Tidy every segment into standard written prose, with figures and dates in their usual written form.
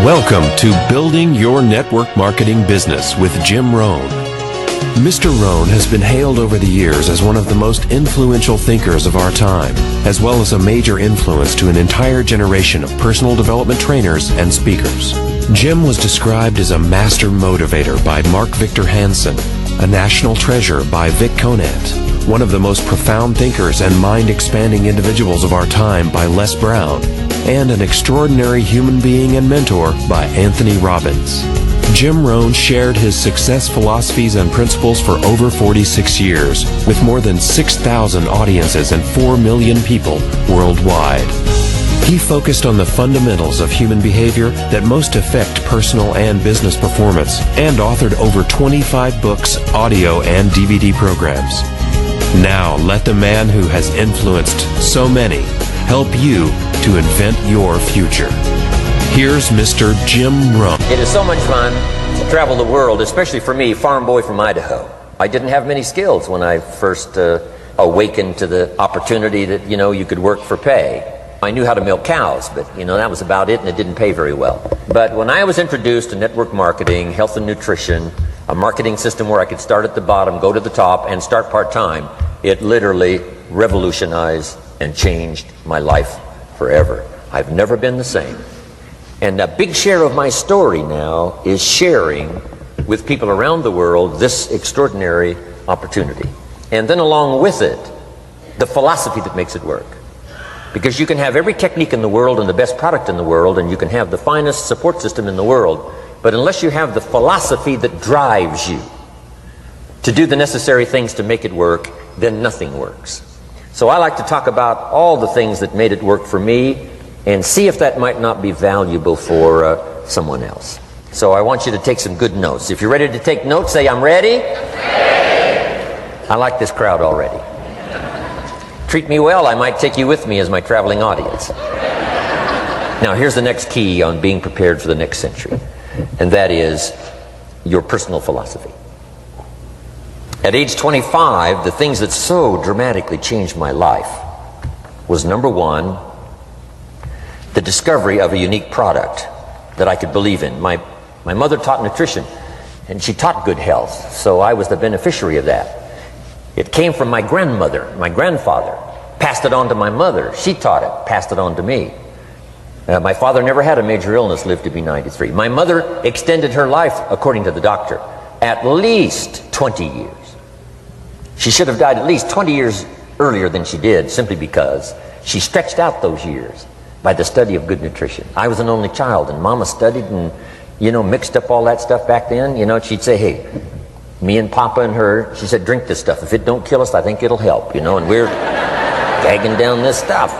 Welcome to Building Your Network Marketing Business with Jim Rohn. Mr. Rohn has been hailed over the years as one of the most influential thinkers of our time, as well as a major influence to an entire generation of personal development trainers and speakers. Jim was described as a master motivator by Mark Victor Hansen, a national treasure by Vic Conant, one of the most profound thinkers and mind-expanding individuals of our time by Les Brown, and an extraordinary human being and mentor by Anthony Robbins. Jim Rohn shared his success philosophies and principles for over 46 years, with more than 6,000 audiences and 4 million people worldwide. He focused on the fundamentals of human behavior that most affect personal and business performance, and authored over 25 books, audio, and DVD programs. Now, let the man who has influenced so many help you to invent your future. Here's Mr. Jim Rohn. It is so much fun to travel the world, especially for me, farm boy from Idaho. I didn't have many skills when I first awakened to the opportunity that, you could work for pay. I knew how to milk cows, but, that was about it, and it didn't pay very well. But when I was introduced to network marketing, health and nutrition, a marketing system where I could start at the bottom, go to the top, and start part-time, it literally revolutionized and changed my life forever. I've never been the same. And a big share of my story now is sharing with people around the world this extraordinary opportunity. And then along with it, the philosophy that makes it work. Because you can have every technique in the world and the best product in the world, and you can have the finest support system in the world, but unless you have the philosophy that drives you to do the necessary things to make it work, then nothing works. So I like to talk about all the things that made it work for me and see if that might not be valuable for someone else. So I want you to take some good notes. If you're ready to take notes, say, I'm ready. I like this crowd already. Treat me well, I might take you with me as my traveling audience. Now here's the next key on being prepared for the next century, and that is your personal philosophy. At age 25, the things that so dramatically changed my life was, number one, the discovery of a unique product that I could believe in. My mother taught nutrition, and she taught good health, so I was the beneficiary of that. It came from my grandmother. My grandfather passed it on to my mother. She taught it, passed it on to me. My father never had a major illness, lived to be 93. My mother extended her life, according to the doctor, at least 20 years. She should have died at least 20 years earlier than she did, simply because she stretched out those years by the study of good nutrition. I was an only child, and Mama studied and, mixed up all that stuff back then. She'd say, hey, me and Papa and her, she said, drink this stuff. If it don't kill us, I think it'll help, and we're gagging down this stuff.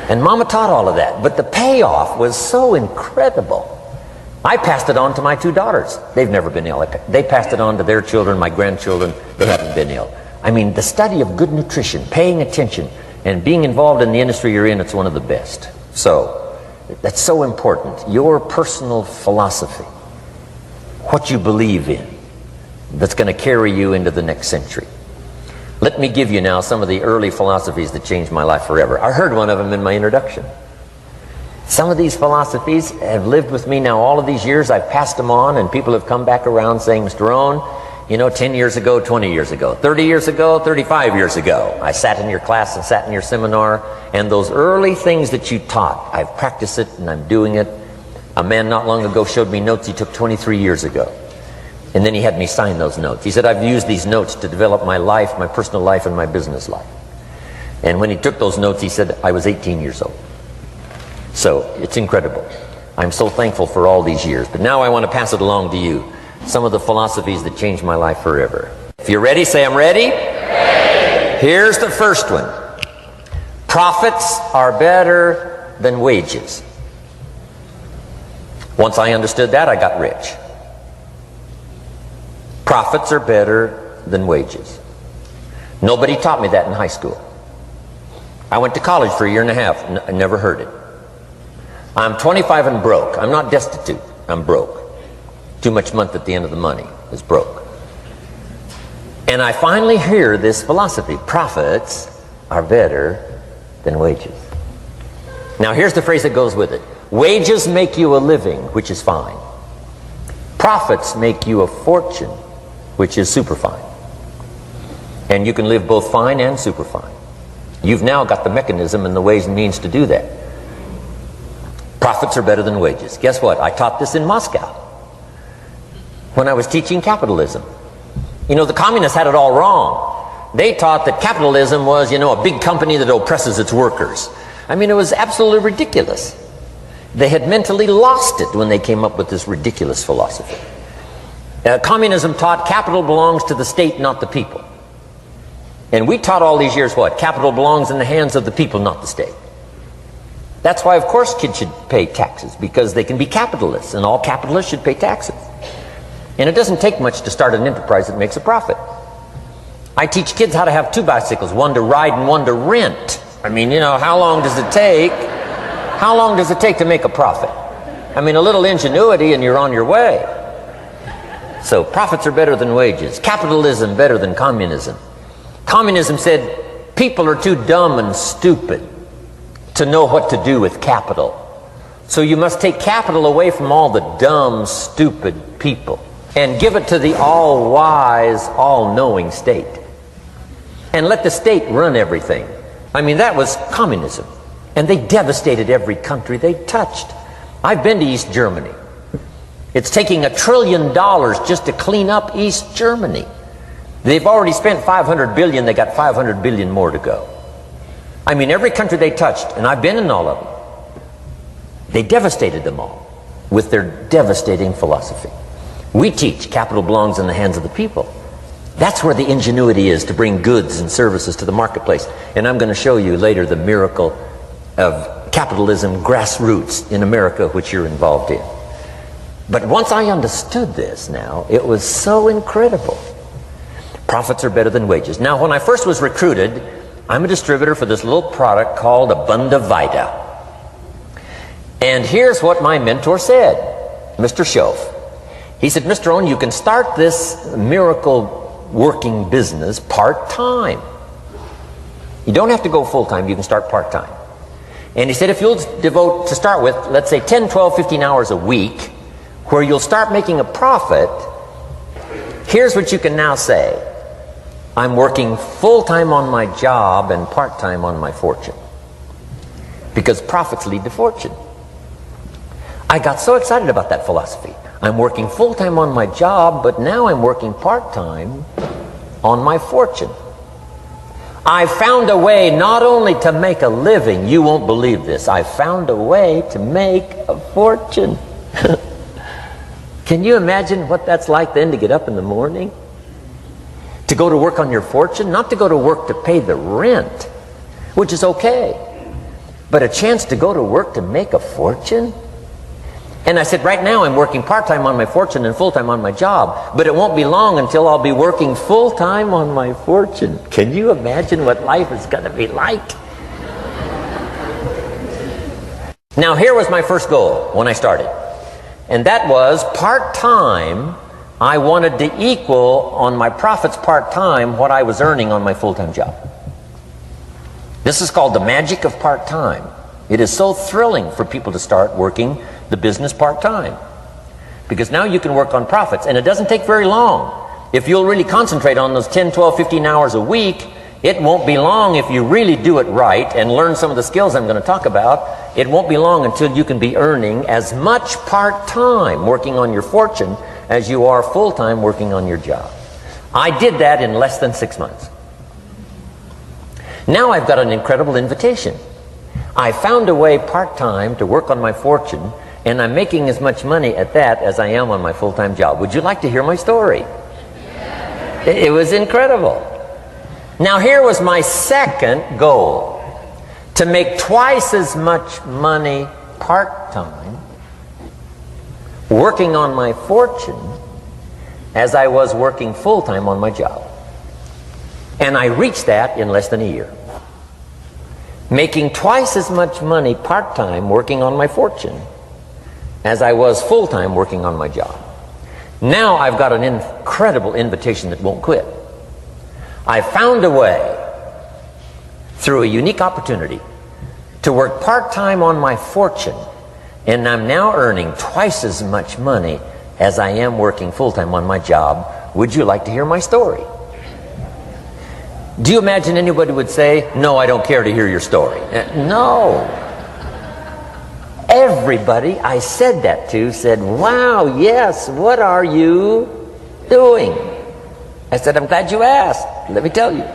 And Mama taught all of that, but the payoff was so incredible. I passed it on to my two daughters. They've never been ill. They passed it on to their children, my grandchildren. They haven't been ill. I mean, the study of good nutrition, paying attention, and being involved in the industry you're in, it's one of the best. So, that's so important. Your personal philosophy, what you believe in, that's going to carry you into the next century. Let me give you now some of the early philosophies that changed my life forever. I heard one of them in my introduction. Some of these philosophies have lived with me now all of these years. I've passed them on, and people have come back around saying, Mr. Rohn, 10 years ago, 20 years ago, 30 years ago, 35 years ago, I sat in your class and sat in your seminar, and those early things that you taught, I've practiced it and I'm doing it. A man not long ago showed me notes he took 23 years ago. And then he had me sign those notes. He said, I've used these notes to develop my life, my personal life, and my business life. And when he took those notes, he said, I was 18 years old. So, it's incredible. I'm so thankful for all these years. But now I want to pass it along to you. Some of the philosophies that changed my life forever. If you're ready, say, I'm ready. Ready. Here's the first one. Profits are better than wages. Once I understood that, I got rich. Profits are better than wages. Nobody taught me that in high school. I went to college for a year and a half, I never heard it. I'm 25 and broke. I'm not destitute, I'm broke. Too much month at the end of the money is broke. And I finally hear this philosophy. Profits are better than wages. Now here's the phrase that goes with it. Wages make you a living, which is fine. Profits make you a fortune, which is super fine. And you can live both fine and super fine. You've now got the mechanism and the ways and means to do that. Profits are better than wages. Guess what? I taught this in Moscow when I was teaching capitalism. You know, the communists had it all wrong. They taught that capitalism was, you know, a big company that oppresses its workers. I mean, it was absolutely ridiculous. They had mentally lost it when they came up with this ridiculous philosophy. Communism taught capital belongs to the state, not the people. And we taught all these years what? Capital belongs in the hands of the people, not the state. That's why, of course, kids should pay taxes, because they can be capitalists, and all capitalists should pay taxes. And it doesn't take much to start an enterprise that makes a profit. I teach kids how to have two bicycles, one to ride and one to rent. I mean, you know, how long does it take? How long does it take to make a profit? I mean, a little ingenuity and you're on your way. So profits are better than wages. Capitalism better than communism. Communism said people are too dumb and stupid to know what to do with capital. So you must take capital away from all the dumb, stupid people and give it to the all-wise, all-knowing state. And let the state run everything. I mean, that was communism. And they devastated every country they touched. I've been to East Germany. It's taking $1 trillion just to clean up East Germany. They've already spent $500 billion. They got $500 billion more to go. I mean, every country they touched, and I've been in all of them, they devastated them all with their devastating philosophy. We teach capital belongs in the hands of the people. That's where the ingenuity is to bring goods and services to the marketplace. And I'm going to show you later the miracle of capitalism grassroots in America, which you're involved in. But once I understood this now, it was so incredible. Profits are better than wages. Now, when I first was recruited, I'm a distributor for this little product called Abunda Vita. And here's what my mentor said, Mr. Schoaf. He said, Mr. Rohn, you can start this miracle working business part-time. You don't have to go full-time, you can start part-time. And he said, if you'll devote, to start with, let's say 10, 12, 15 hours a week, where you'll start making a profit, here's what you can now say. I'm working full-time on my job and part-time on my fortune. Because profits lead to fortune. I got so excited about that philosophy. I'm working full-time on my job, but now I'm working part-time on my fortune. I found a way not only to make a living, you won't believe this, I found a way to make a fortune. Can you imagine what that's like then to get up in the morning? To go to work on your fortune? Not to go to work to pay the rent, which is okay, but a chance to go to work to make a fortune? And I said, right now I'm working part-time on my fortune and full-time on my job, but it won't be long until I'll be working full-time on my fortune. Can you imagine what life is going to be like? Now, here was my first goal when I started, and that was part-time. I wanted to equal on my profits part-time what I was earning on my full-time job. This is called the magic of part-time. It is so thrilling for people to start working the business part-time, because now you can work on profits, and it doesn't take very long. If you'll really concentrate on those 10, 12, 15 hours a week, it won't be long if you really do it right and learn some of the skills I'm going to talk about. It won't be long until you can be earning as much part-time working on your fortune as you are full-time working on your job. I did that in less than 6 months. Now I've got an incredible invitation. I found a way part-time to work on my fortune, and I'm making as much money at that as I am on my full-time job. Would you like to hear my story? It was incredible. Now here was my second goal, to make twice as much money part-time working on my fortune as I was working full-time on my job. And I reached that in less than a year. Making twice as much money part-time working on my fortune as I was full-time working on my job. Now I've got an incredible invitation that won't quit. I found a way, through a unique opportunity, to work part-time on my fortune And I'm now earning twice as much money as I am working full-time on my job. Would you like to hear my story? Do you imagine anybody would say, no, I don't care to hear your story? No. Everybody I said that to said, wow, yes, what are you doing? I said, I'm glad you asked. Let me tell you.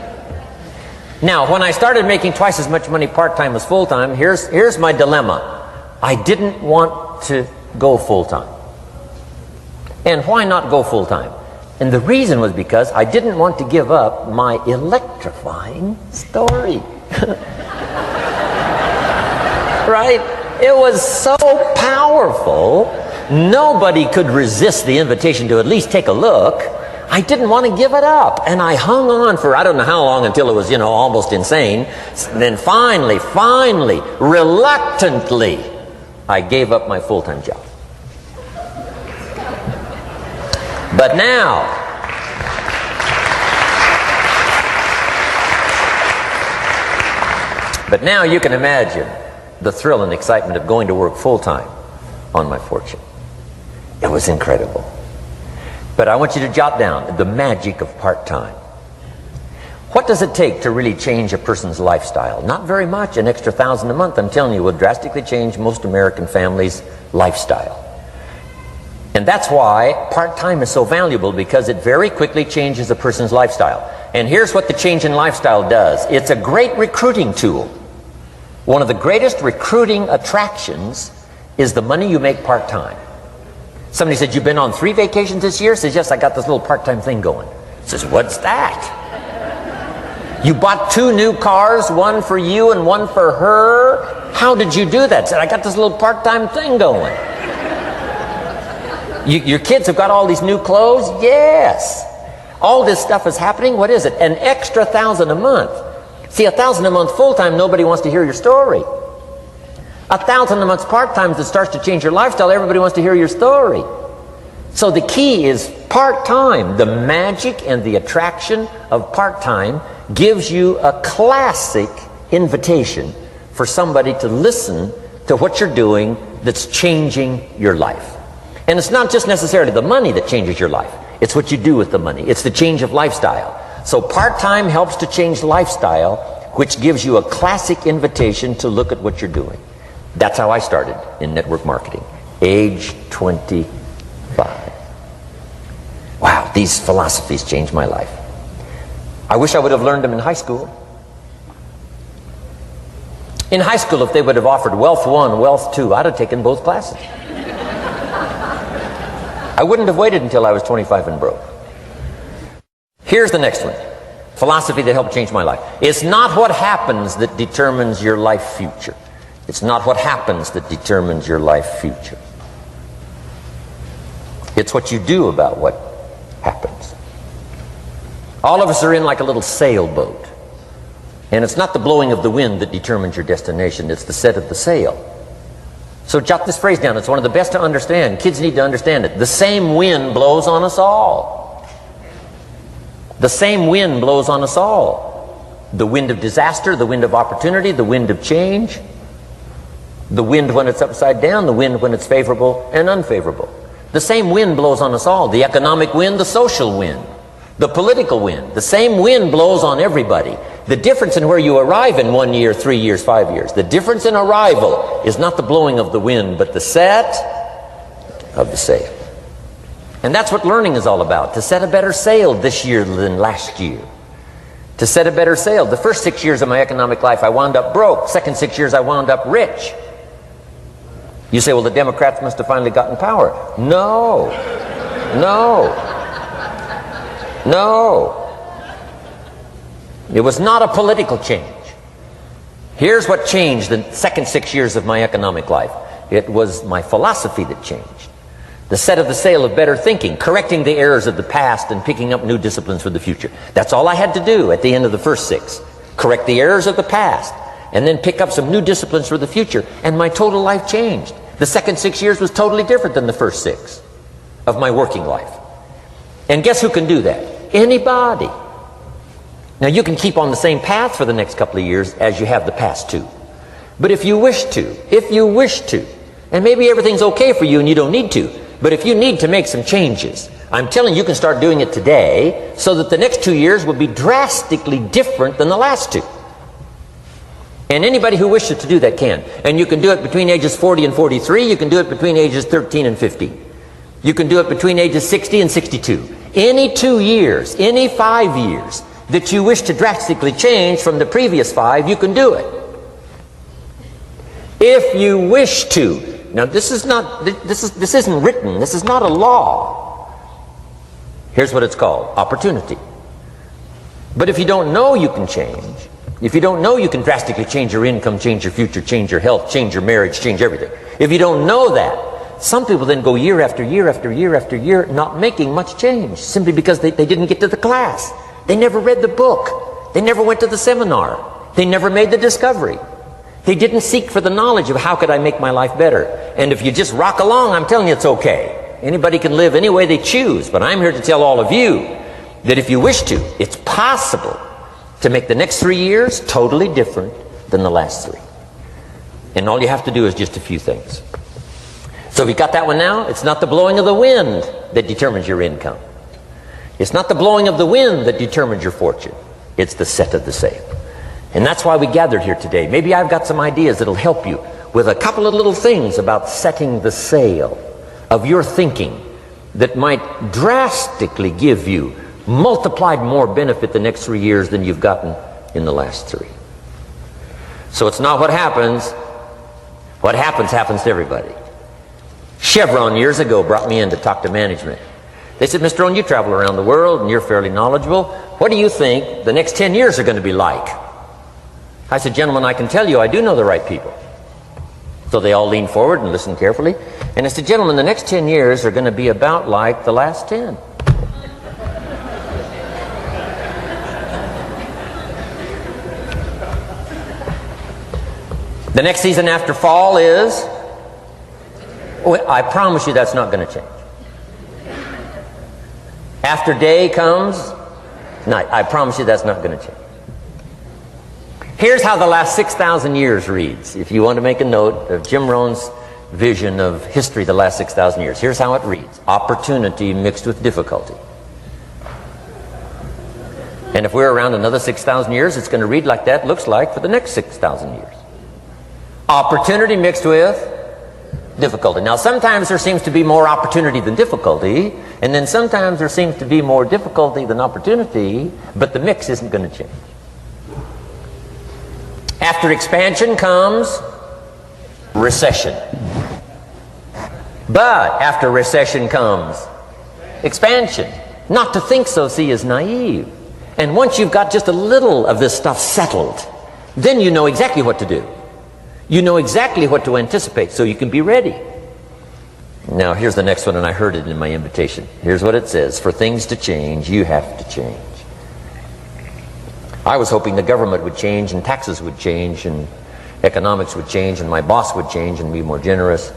Now, when I started making twice as much money part-time as full-time, here's my dilemma. I didn't want to go full-time. And why not go full-time? And the reason was because I didn't want to give up my electrifying story. Right? It was so powerful, nobody could resist the invitation to at least take a look. I didn't want to give it up. And I hung on for I don't know how long until it was, almost insane. Then finally, reluctantly, I gave up my full-time job. But now you can imagine the thrill and excitement of going to work full-time on my fortune. It was incredible. But I want you to jot down the magic of part-time. What does it take to really change a person's lifestyle? Not very much. An extra $1,000 a month, I'm telling you, will drastically change most American families' lifestyle. And that's why part-time is so valuable, because it very quickly changes a person's lifestyle. And here's what the change in lifestyle does. It's a great recruiting tool. One of the greatest recruiting attractions is the money you make part-time. Somebody said, you've been on 3 vacations this year? Says, yes, I got this little part-time thing going. Says, what's that? You bought 2 new cars, one for you and one for her? How did you do that? Said, I got this little part-time thing going. Your kids have got all these new clothes? Yes. All this stuff is happening. What is it? An extra $1,000 a month. See, $1,000 a month full-time, nobody wants to hear your story. $1,000 a month part-time that starts to change your lifestyle, everybody wants to hear your story. So the key is part-time. The magic and the attraction of part-time gives you a classic invitation for somebody to listen to what you're doing that's changing your life. And it's not just necessarily the money that changes your life. It's what you do with the money. It's the change of lifestyle. So part-time helps to change lifestyle, which gives you a classic invitation to look at what you're doing. That's how I started in network marketing, age 25. Wow, these philosophies changed my life. I wish I would have learned them in high school. In high school, if they would have offered Wealth 1, Wealth 2, I'd have taken both classes. I wouldn't have waited until I was 25 and broke. Here's the next one. Philosophy that helped change my life. It's not what happens that determines your life future. It's not what happens that determines your life future. It's what you do about what happens. All of us are in like a little sailboat. And it's not the blowing of the wind that determines your destination. It's the set of the sail. So jot this phrase down. It's one of the best to understand. Kids need to understand it. The same wind blows on us all. The same wind blows on us all. The wind of disaster, the wind of opportunity, the wind of change. The wind when it's upside down, the wind when it's favorable and unfavorable. The same wind blows on us all. The economic wind, the social wind, the political wind. The same wind blows on everybody. The difference in where you arrive in 1 year, 3 years, 5 years, the difference in arrival is not the blowing of the wind, but the set of the sail. And that's what learning is all about, to set a better sail this year than last year. To set a better sail. The first 6 years of my economic life, I wound up broke. Second 6 years, I wound up rich. You say, well, the Democrats must have finally gotten power. No. It was not a political change. Here's what changed the second 6 years of my economic life. It was my philosophy that changed. The set of the sail of better thinking, correcting the errors of the past and picking up new disciplines for the future. That's all I had to do at the end of the first 6. Correct the errors of the past and then pick up some new disciplines for the future. And my total life changed. The second 6 years was totally different than the first 6 of my working life. And guess who can do that? Anybody. Now you can keep on the same path for the next couple of years as you have the past 2. But if you wish to, And maybe everything's okay for you and you don't need to. But if you need to make some changes, I'm telling you, you can start doing it today so that the next 2 years will be drastically different than the last 2. And anybody who wishes to do that can. And you can do it between ages 40 and 43. You can do it between ages 13 and 15. You can do it between ages 60 and 62. Any 2 years, any 5 years that you wish to drastically change from the previous 5, you can do it. If you wish to. Now this isn't written. This is not a law. Here's what it's called: opportunity. But if you don't know you can change, if you don't know you can drastically change your income, change your future, change your health, change your marriage, change everything, if you don't know that, some people then go year after year after year after year not making much change simply because they didn't get to the class. They never read the book. They never went to the seminar. They never made the discovery. They didn't seek for the knowledge of how could I make my life better. And if you just rock along, I'm telling you it's okay. Anybody can live any way they choose. But I'm here to tell all of you that if you wish to, it's possible to make the next 3 years totally different than the last 3. And all you have to do is just a few things. So if you got that one now, it's not the blowing of the wind that determines your income. It's not the blowing of the wind that determines your fortune. It's the set of the sail. And that's why we gathered here today. Maybe I've got some ideas that'll help you with a couple of little things about setting the sail of your thinking that might drastically give you multiplied more benefit the next 3 years than you've gotten in the last 3. So it's not what happens. What happens to everybody. Chevron years ago brought me in to talk to management. They said, Mr. Rohn, you travel around the world and you're fairly knowledgeable. What do you think the next 10 years are going to be like? I said, gentlemen, I can tell you I do know the right people. So they all leaned forward and listened carefully. And I said, gentlemen, the next 10 years are going to be about like the last 10. The next season after fall is, I promise you that's not going to change. After day comes night. I promise you that's not going to change. Here's how the last 6,000 years reads. If you want to make a note of Jim Rohn's vision of history the last 6,000 years, here's how it reads. Opportunity mixed with difficulty. And if we're around another 6,000 years, it's going to read like that looks like for the next 6,000 years. Opportunity mixed with difficulty. Now sometimes there seems to be more opportunity than difficulty, and then sometimes there seems to be more difficulty than opportunity, but the mix isn't going to change. After expansion comes recession. But after recession comes expansion. Not to think so, see, is naive. And once you've got just a little of this stuff settled, then you know exactly what to do. You know exactly what to anticipate so you can be ready. Now here's the next one, and I heard it in my invitation. Here's what it says. For things to change, you have to change. I was hoping the government would change and taxes would change and economics would change and my boss would change and be more generous.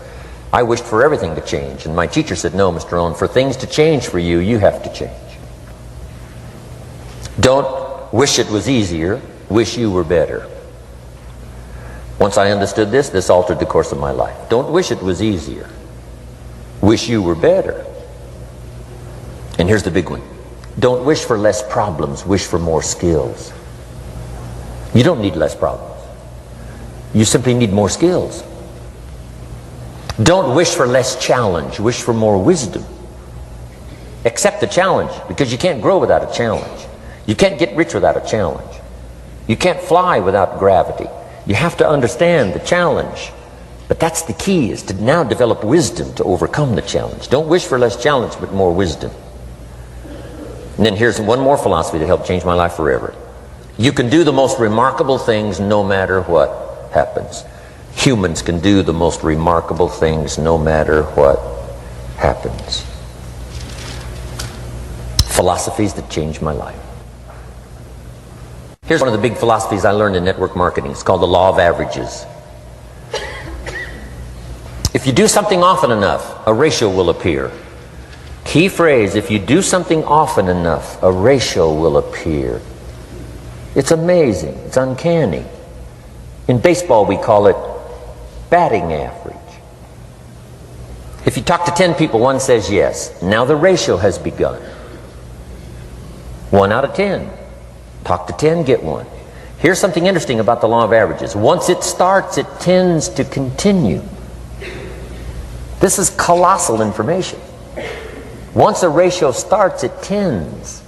I wished for everything to change, and my teacher said, no, Mr. Rohn, for things to change for you, you have to change. Don't wish it was easier, wish you were better. Once I understood this, this altered the course of my life. Don't wish it was easier, wish you were better. And here's the big one. Don't wish for less problems, wish for more skills. You don't need less problems. You simply need more skills. Don't wish for less challenge, wish for more wisdom. Accept the challenge, because you can't grow without a challenge. You can't get rich without a challenge. You can't fly without gravity. You have to understand the challenge. But that's the key, is to now develop wisdom to overcome the challenge. Don't wish for less challenge, but more wisdom. And then here's one more philosophy that helped change my life forever. You can do the most remarkable things no matter what happens. Humans can do the most remarkable things no matter what happens. Philosophies that changed my life. Here's one of the big philosophies I learned in network marketing. It's called the law of averages. If you do something often enough, a ratio will appear. Key phrase, if you do something often enough, a ratio will appear. It's amazing. It's uncanny. In baseball, we call it batting average. If you talk to 10 people, one says yes. Now the ratio has begun. 1 out of 10. Talk to 10, get 1. Here's something interesting about the law of averages. Once it starts, it tends to continue. This is colossal information. Once a ratio starts, it tends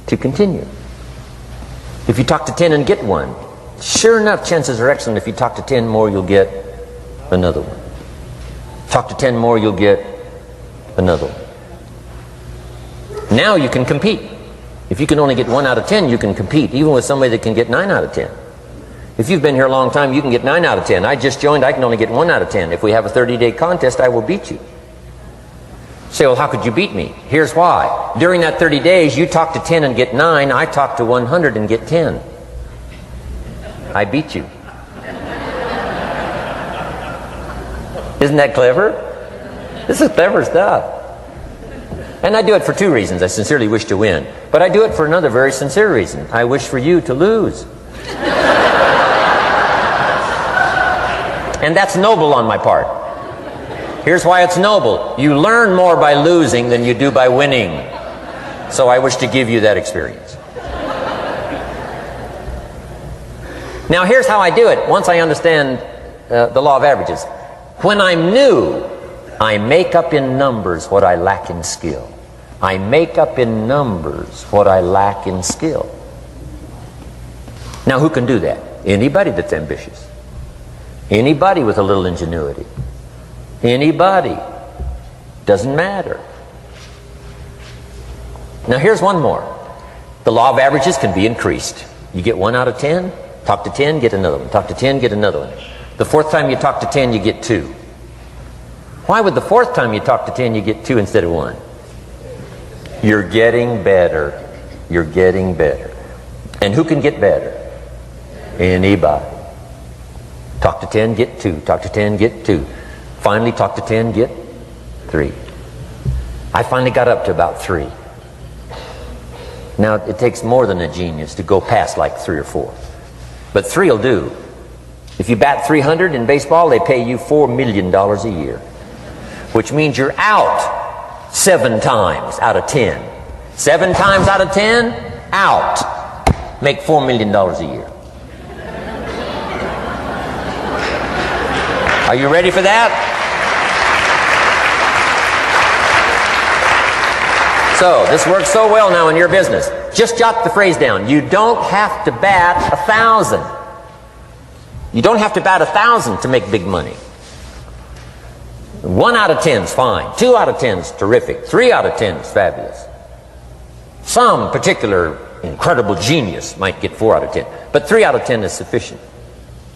to continue. If you talk to 10 and get 1, sure enough, chances are excellent if you talk to 10 more, you'll get another one. Talk to 10 more, you'll get another one. Now you can compete. If you can only get 1 out of 10, you can compete, even with somebody that can get 9 out of 10. If you've been here a long time, you can get 9 out of 10. I just joined, I can only get 1 out of 10. If we have a 30-day contest, I will beat you. Say, well, how could you beat me? Here's why. During that 30 days, you talk to 10 and get 9. I talk to 100 and get 10. I beat you. Isn't that clever? This is clever stuff. And I do it for 2 reasons. I sincerely wish to win. But I do it for another very sincere reason. I wish for you to lose. And that's noble on my part. Here's why it's noble. You learn more by losing than you do by winning. So I wish to give you that experience. Now here's how I do it once I understand the law of averages. When I'm new, I make up in numbers what I lack in skill. I make up in numbers what I lack in skill. Now who can do that? Anybody that's ambitious. Anybody with a little ingenuity. Anybody. Doesn't matter. Now here's one more. The law of averages can be increased. You get 1 out of 10, talk to 10, get another one. Talk to 10, get another one. The 4th time you talk to 10, you get 2. Why would the 4th time you talk to 10, you get 2 instead of 1? You're getting better. You're getting better. And who can get better? Anybody. Talk to 10, get 2. Talk to 10, get 2. Finally, talk to 10, get 3. I finally got up to about 3. Now, it takes more than a genius to go past like 3 or 4. But 3 will do. If you bat 300 in baseball, they pay you $4 million a year. Which means you're out 7 times out of 10. 7 times out of 10, out. Make $4 million a year. Are you ready for that? So, this works so well now in your business. Just jot the phrase down. You don't have to bat 1,000. You don't have to bat 1,000 to make big money. 1 out of 10 is fine. 2 out of 10 is terrific. 3 out of 10 is fabulous. Some particular incredible genius might get 4 out of 10. But 3 out of 10 is sufficient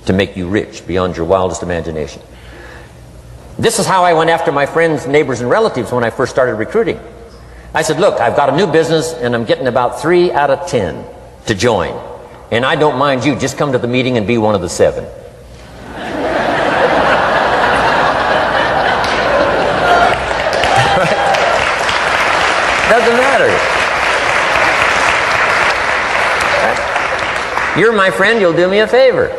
to make you rich beyond your wildest imagination. This is how I went after my friends, neighbors, and relatives when I first started recruiting. I said, look, I've got a new business and I'm getting about 3 out of 10 to join. And I don't mind you, just come to the meeting and be one of the 7. Doesn't matter. You're my friend, you'll do me a favor.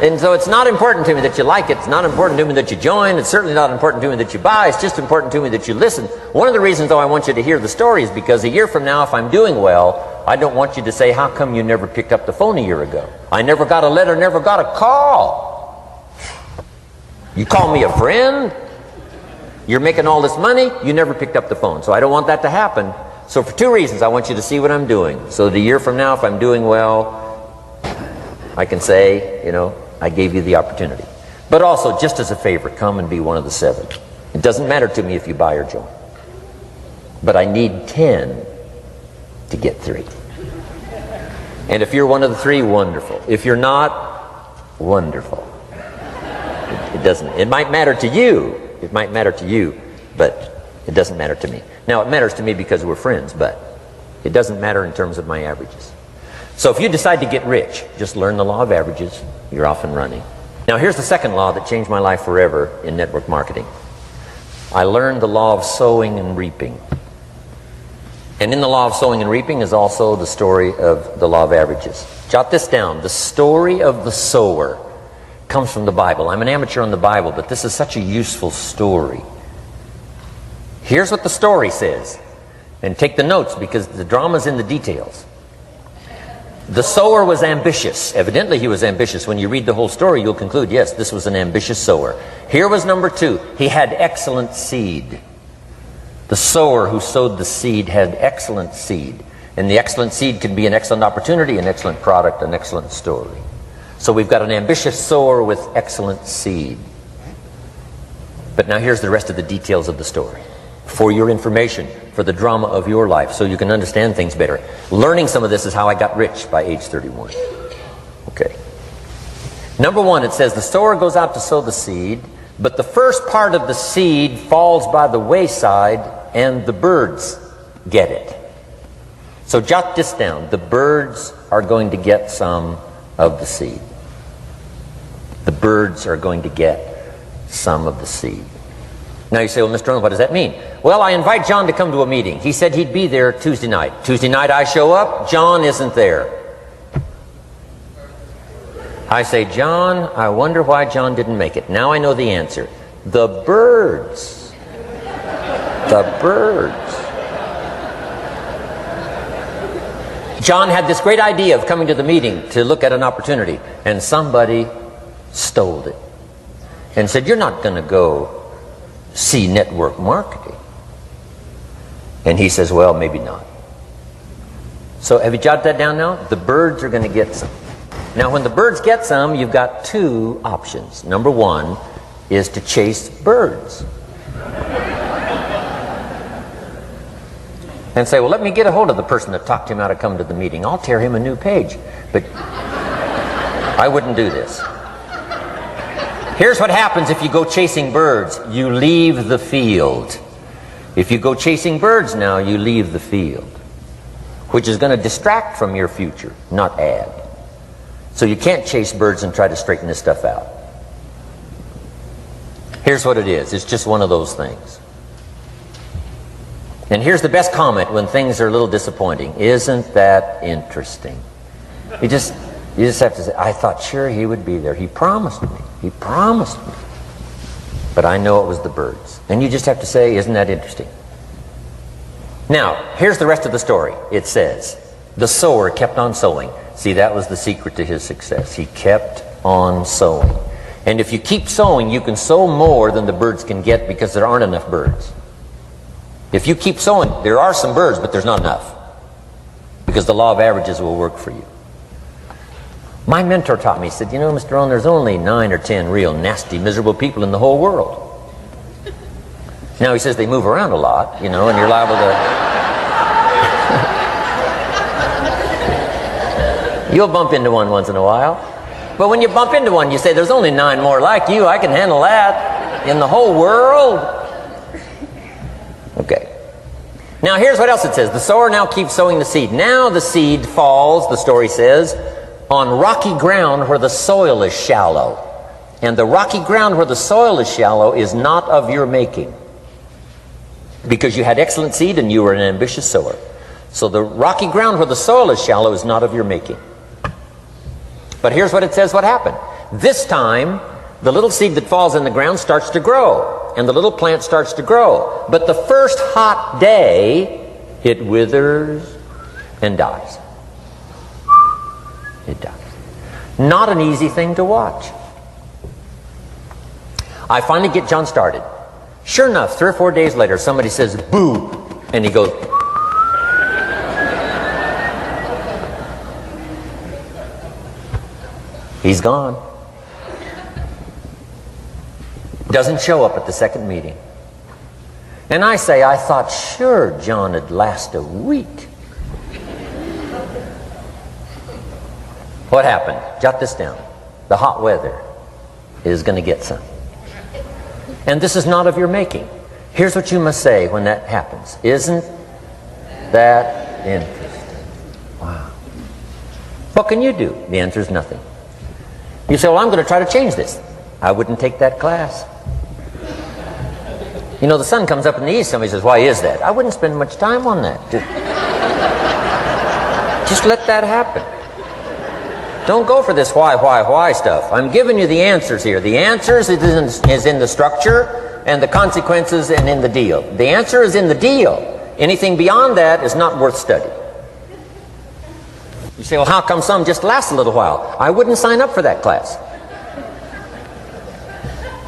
And so it's not important to me that you like it. It's not important to me that you join. It's certainly not important to me that you buy. It's just important to me that you listen. One of the reasons, though, I want you to hear the story is because a year from now, if I'm doing well, I don't want you to say, how come you never picked up the phone a year ago? I never got a letter, never got a call. You call me a friend? You're making all this money, you never picked up the phone. So I don't want that to happen. So for 2 reasons, I want you to see what I'm doing. So that a year from now, if I'm doing well, I can say, you know, I gave you the opportunity. But also, just as a favor, come and be one of the 7. It doesn't matter to me if you buy or join. But I need 10 to get 3. And if you're one of the 3, wonderful. If you're not, wonderful. It doesn't. It might matter to you. It might matter to you, but it doesn't matter to me. Now, it matters to me because we're friends, but it doesn't matter in terms of my averages. So if you decide to get rich, just learn the law of averages. You're off and running. Now, here's the second law that changed my life forever in network marketing. I learned the law of sowing and reaping. And in the law of sowing and reaping is also the story of the law of averages. Jot this down. The story of the sower comes from the Bible. I'm an amateur on the Bible, but this is such a useful story. Here's what the story says. And take the notes, because the drama's in the details. The sower was ambitious. Evidently he was ambitious. When you read the whole story, you'll conclude, yes, this was an ambitious sower. Here was number 2. He had excellent seed. The sower who sowed the seed had excellent seed. And the excellent seed can be an excellent opportunity, an excellent product, an excellent story. So we've got an ambitious sower with excellent seed. But now here's the rest of the details of the story. For your information, for the drama of your life, so you can understand things better. Learning some of this is how I got rich by age 31. Okay. Number 1, it says the sower goes out to sow the seed, but the first part of the seed falls by the wayside and the birds get it. So jot this down. The birds are going to get some of the seed. The birds are going to get some of the seed. Now you say, well, Mr. Rohn, what does that mean? Well, I invite John to come to a meeting. He said he'd be there Tuesday night. Tuesday night I show up, John isn't there. I say, John, I wonder why John didn't make it. Now I know the answer. The birds. The birds. John had this great idea of coming to the meeting to look at an opportunity, and somebody stole it and said, you're not going to go see network marketing. And he says, well, maybe not. So have you jotted that down now? The birds are going to get some. Now when the birds get some, you've got 2 options. Number 1 is to chase birds. And say, well, let me get a hold of the person that talked him out of coming to the meeting. I'll tear him a new page. But I wouldn't do this. Here's what happens if you go chasing birds. You leave the field. If you go chasing birds now, you leave the field, which is going to distract from your future, not add. So you can't chase birds and try to straighten this stuff out. Here's what it is. It's just one of those things. And here's the best comment when things are a little disappointing. Isn't that interesting? You just have to say, I thought sure he would be there. He promised me. He promised me. But I know it was the birds. And you just have to say, isn't that interesting? Now, here's the rest of the story. It says, the sower kept on sowing. See, that was the secret to his success. He kept on sowing. And if you keep sowing, you can sow more than the birds can get because there aren't enough birds. If you keep sowing, there are some birds, but there's not enough. Because the law of averages will work for you. My mentor taught me, he said, you know, Mr. Rohn, there's only 9 or 10 real nasty, miserable people in the whole world. Now, he says they move around a lot, you know, and you're liable to... You'll bump into one once in a while. But when you bump into one, you say, there's only 9 more like you. I can handle that in the whole world. Okay. Now, here's what else it says. The sower now keeps sowing the seed. Now the seed falls, the story says, on rocky ground where the soil is shallow. And the rocky ground where the soil is shallow is not of your making. Because you had excellent seed and you were an ambitious sower. So the rocky ground where the soil is shallow is not of your making. But here's what it says what happened. This time, the little seed that falls in the ground starts to grow. And the little plant starts to grow. But the first hot day, it withers and dies. It dies. Not an easy thing to watch. I finally get John started. Sure enough, 3 or 4 days later, somebody says, boo! And he goes... He's gone. Doesn't show up at the second meeting. And I say, I thought sure John would last a week. What happened? Jot this down. The hot weather is going to get some. And this is not of your making. Here's what you must say when that happens. Isn't that interesting? Wow. What can you do? The answer is nothing. You say, well, I'm going to try to change this. I wouldn't take that class. You know, the sun comes up in the east. Somebody says, why is that? I wouldn't spend much time on that. Just let that happen. Don't go for this why stuff. I'm giving you the answers here. The answers is in the structure, and the consequences and in the deal. The answer is in the deal. Anything beyond that is not worth study. You say, well, how come some just last a little while? I wouldn't sign up for that class.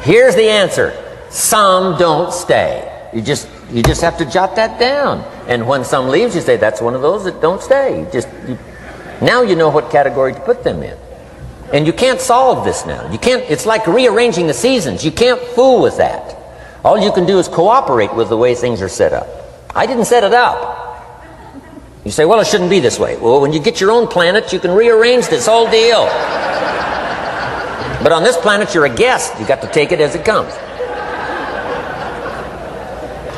Here's the answer. Some don't stay. You just have to jot that down. And when some leaves, you say, that's one of those that don't stay. Now you know what category to put them in. And you can't solve this now. You can't. It's like rearranging the seasons. You can't fool with that. All you can do is cooperate with the way things are set up. I didn't set it up. You say, well, it shouldn't be this way. Well, when you get your own planet, you can rearrange this whole deal. But on this planet, you're a guest. You got to take it as it comes.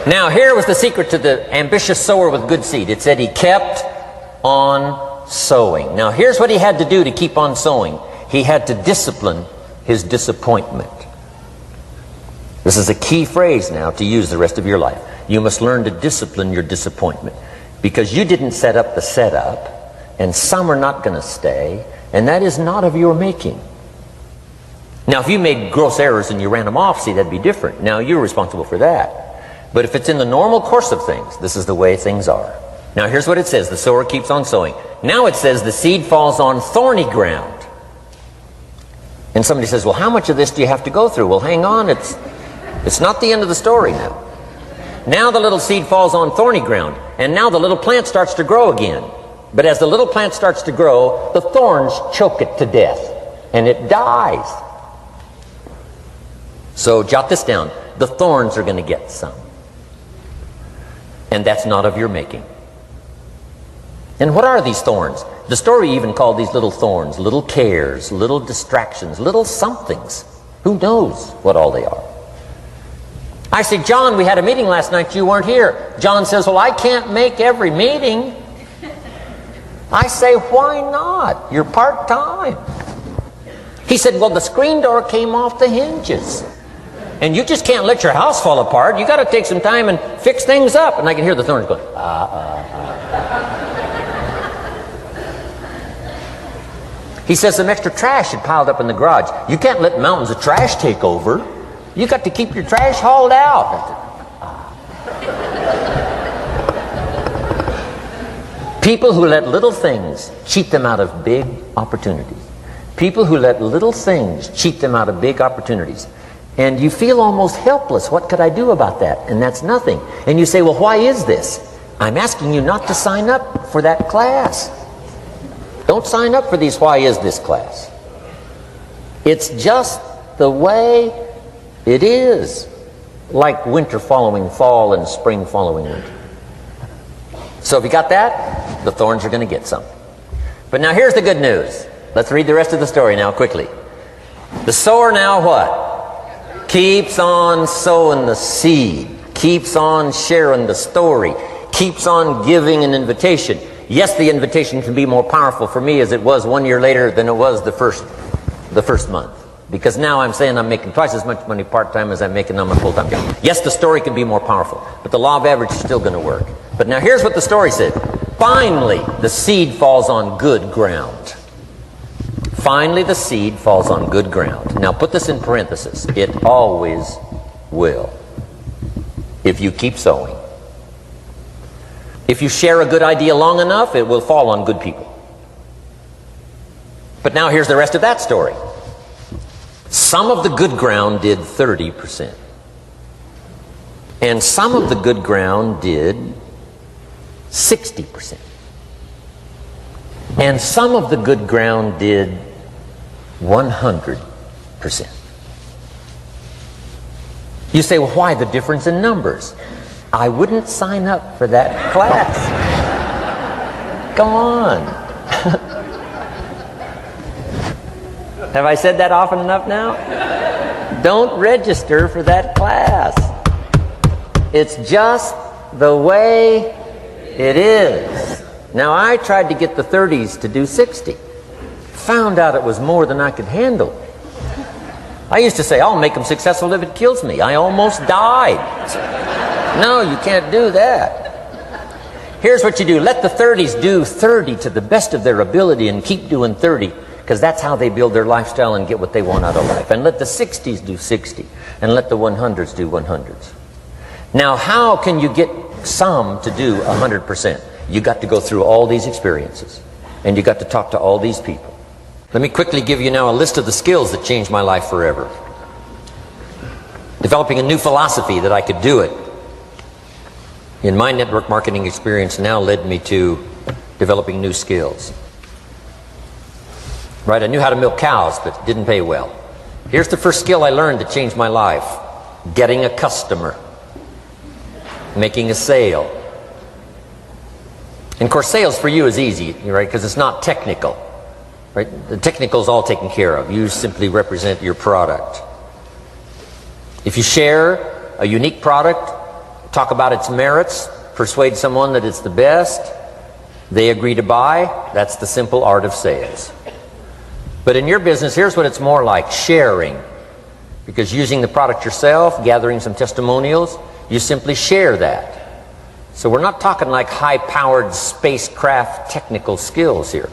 Now, here was the secret to the ambitious sower with good seed. It said he kept on sowing. Now, here's what he had to do to keep on sowing. He had to discipline his disappointment. This is a key phrase now to use the rest of your life. You must learn to discipline your disappointment. Because you didn't set up the setup, and some are not going to stay, and that is not of your making. Now, if you made gross errors and you ran them off, see, that'd be different. Now, you're responsible for that. But if it's in the normal course of things, this is the way things are. Now, here's what it says. The sower keeps on sowing. Now it says the seed falls on thorny ground. And somebody says, well, how much of this do you have to go through? Well, hang on. It's not the end of the story now. Now the little seed falls on thorny ground, and now the little plant starts to grow again. But as the little plant starts to grow, the thorns choke it to death, and it dies. So jot this down. The thorns are going to get some. And that's not of your making. And what are these thorns? The story even called these little thorns, little cares, little distractions, little somethings. Who knows what all they are? I say, John, we had a meeting last night, you weren't here. John says, well, I can't make every meeting. I say, why not? You're part-time. He said, well, the screen door came off the hinges. And you just can't let your house fall apart. You got to take some time and fix things up. And I can hear the thorns going, He says some extra trash had piled up in the garage. You can't let mountains of trash take over. You got to keep your trash hauled out. People who let little things cheat them out of big opportunities. People who let little things cheat them out of big opportunities. And you feel almost helpless. What could I do about that? And that's nothing. And you say, well, why is this? I'm asking you not to sign up for that class. Don't sign up for these why is this class. It's just the way it is, like winter following fall and spring following winter. So if you got that, the thorns are going to get some. But now here's the good news. Let's read the rest of the story now quickly. The sower now what? Keeps on sowing the seed. Keeps on sharing the story. Keeps on giving an invitation. Yes, the invitation can be more powerful for me as it was 1 year later than it was the first month. Because now I'm saying I'm making twice as much money part-time as I'm making on my full-time job. Yes, the story can be more powerful, but the law of average is still going to work. But now here's what the story said. Finally, the seed falls on good ground. Finally, the seed falls on good ground. Now put this in parentheses. It always will. If you keep sowing. If you share a good idea long enough, it will fall on good people. But now here's the rest of that story. Some of the good ground did 30%. And some of the good ground did 60%. And some of the good ground did 100%. You say, well, why the difference in numbers? I wouldn't sign up for that class. Come on. Have I said that often enough now? Don't register for that class. It's just the way it is. Now, I tried to get the 30s to do 60. Found out it was more than I could handle. I used to say, I'll make them successful if it kills me. I almost died. No, you can't do that. Here's what you do. Let the 30s do 30 to the best of their ability and keep doing 30. because that's how they build their lifestyle and get what they want out of life. And let the 60s do 60, and let the 100s do 100s. Now, how can you get some to do 100%? You got to go through all these experiences, and you got to talk to all these people. Let me quickly give you now a list of the skills that changed my life forever. Developing a new philosophy that I could do it in my network marketing experience now led me to developing new skills. Right, I knew how to milk cows, but it didn't pay well. Here's the first skill I learned that changed my life: getting a customer, making a sale. And of course, sales for you is easy, right? Because it's not technical, right? The technical is all taken care of. You simply represent your product. If you share a unique product, talk about its merits, persuade someone that it's the best, they agree to buy, that's the simple art of sales. But in your business, here's what it's more like: sharing. Because using the product yourself, gathering some testimonials, you simply share that. So we're not talking like high-powered spacecraft technical skills here.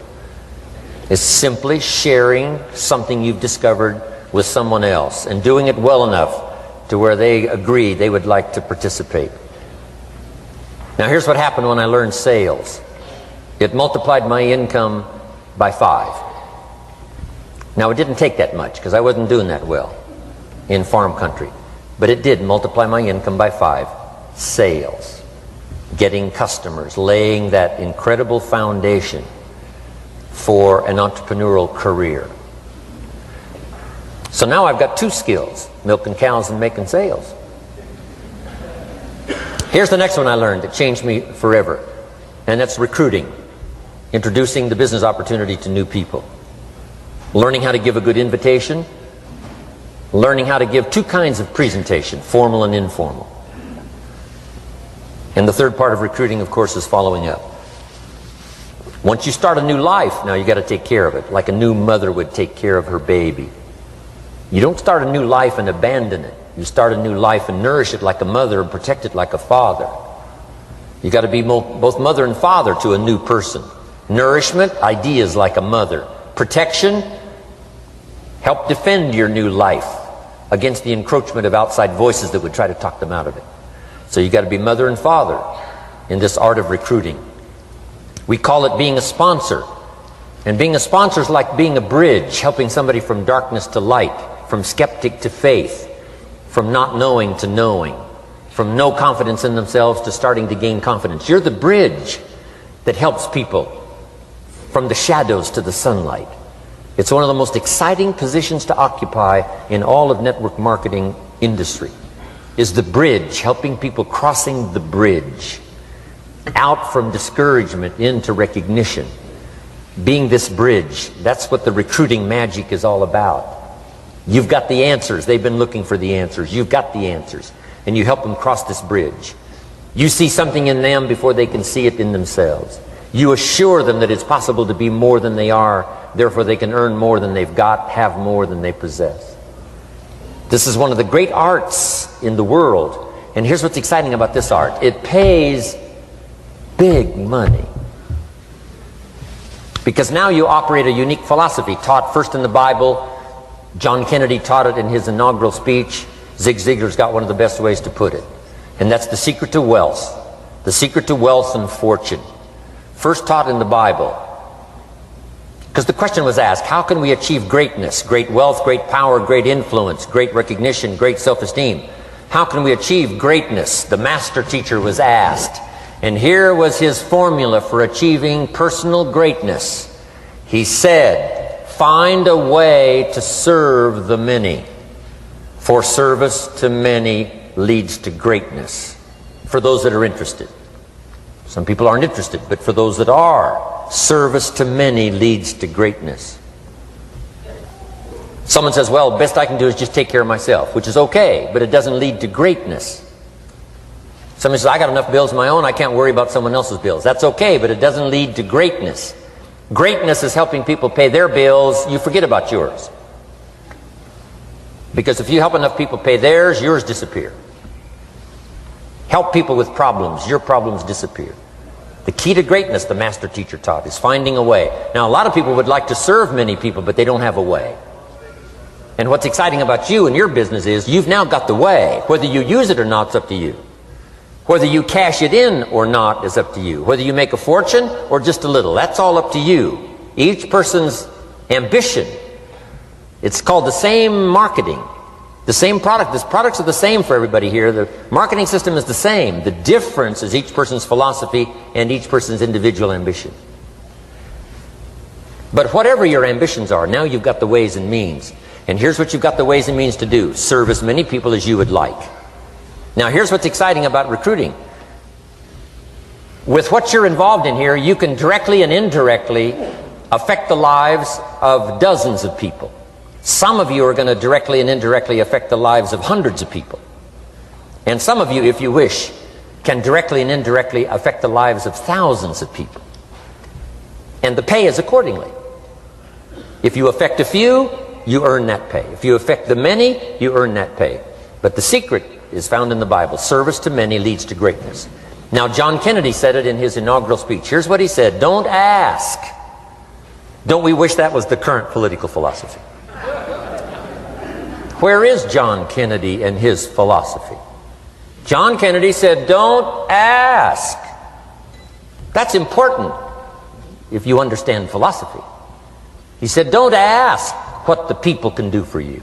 It's simply sharing something you've discovered with someone else and doing it well enough to where they agree they would like to participate. Now here's what happened when I learned sales. It multiplied my income by 5. Now it didn't take that much because I wasn't doing that well in farm country. But it did multiply my income by 5. Sales. Getting customers. Laying that incredible foundation for an entrepreneurial career. So now I've got 2 skills: milking cows and making sales. Here's the next one I learned that changed me forever, and that's recruiting. Introducing the business opportunity to new people. Learning how to give a good invitation. Learning how to give 2 kinds of presentation, formal and informal. And the third part of recruiting, of course, is following up. Once you start a new life, now you got to take care of it, like a new mother would take care of her baby. You don't start a new life and abandon it. You start a new life and nourish it like a mother and protect it like a father. You got to be both mother and father to a new person. Nourishment, ideas like a mother. Protection, help defend your new life against the encroachment of outside voices that would try to talk them out of it. So you got to be mother and father in this art of recruiting. We call it being a sponsor. And being a sponsor is like being a bridge, helping somebody from darkness to light, from skeptic to faith, from not knowing to knowing, from no confidence in themselves to starting to gain confidence. You're the bridge that helps people from the shadows to the sunlight. It's one of the most exciting positions to occupy in all of network marketing industry, is the bridge, helping people crossing the bridge out from discouragement into recognition. Being this bridge, that's what the recruiting magic is all about. You've got the answers. They've been looking for the answers. You've got the answers. And you help them cross this bridge. You see something in them before they can see it in themselves. You assure them that it's possible to be more than they are, therefore they can earn more than they've got, have more than they possess. This is one of the great arts in the world. And here's what's exciting about this art. It pays big money. Because now you operate a unique philosophy taught first in the Bible. John Kennedy taught it in his inaugural speech. Zig Ziglar's got one of the best ways to put it. And that's the secret to wealth. The secret to wealth and fortune. First taught in the Bible. Because the question was asked, how can we achieve greatness, great wealth, great power, great influence, great recognition, great self-esteem? How can we achieve greatness? The master teacher was asked. And here was his formula for achieving personal greatness. He said, find a way to serve the many. For service to many leads to greatness. For those that are interested. Some people aren't interested, but for those that are, service to many leads to greatness. Someone says, well, best I can do is just take care of myself, which is okay, but it doesn't lead to greatness. Someone says, I got enough bills of my own, I can't worry about someone else's bills. That's okay, but it doesn't lead to greatness. Greatness is helping people pay their bills, you forget about yours. Because if you help enough people pay theirs, yours disappear. Help people with problems, your problems disappear. The key to greatness, the master teacher taught, is finding a way. Now, a lot of people would like to serve many people, but they don't have a way. And what's exciting about you and your business is you've now got the way. Whether you use it or not is up to you. Whether you cash it in or not is up to you. Whether you make a fortune or just a little, that's all up to you. Each person's ambition. It's called the same marketing. The same product. The products are the same for everybody here. The marketing system is the same. The difference is each person's philosophy and each person's individual ambition. But whatever your ambitions are, now you've got the ways and means. And here's what you've got the ways and means to do. Serve as many people as you would like. Now here's what's exciting about recruiting. With what you're involved in here, you can directly and indirectly affect the lives of dozens of people. Some of you are going to directly and indirectly affect the lives of hundreds of people. And some of you, if you wish, can directly and indirectly affect the lives of thousands of people. And the pay is accordingly. If you affect a few, you earn that pay. If you affect the many, you earn that pay. But the secret is found in the Bible. Service to many leads to greatness. Now, John Kennedy said it in his inaugural speech. Here's what he said: don't ask. Don't we wish that was the current political philosophy? Where is John Kennedy and his philosophy? John Kennedy said, don't ask. That's important if you understand philosophy. He said, don't ask what the people can do for you.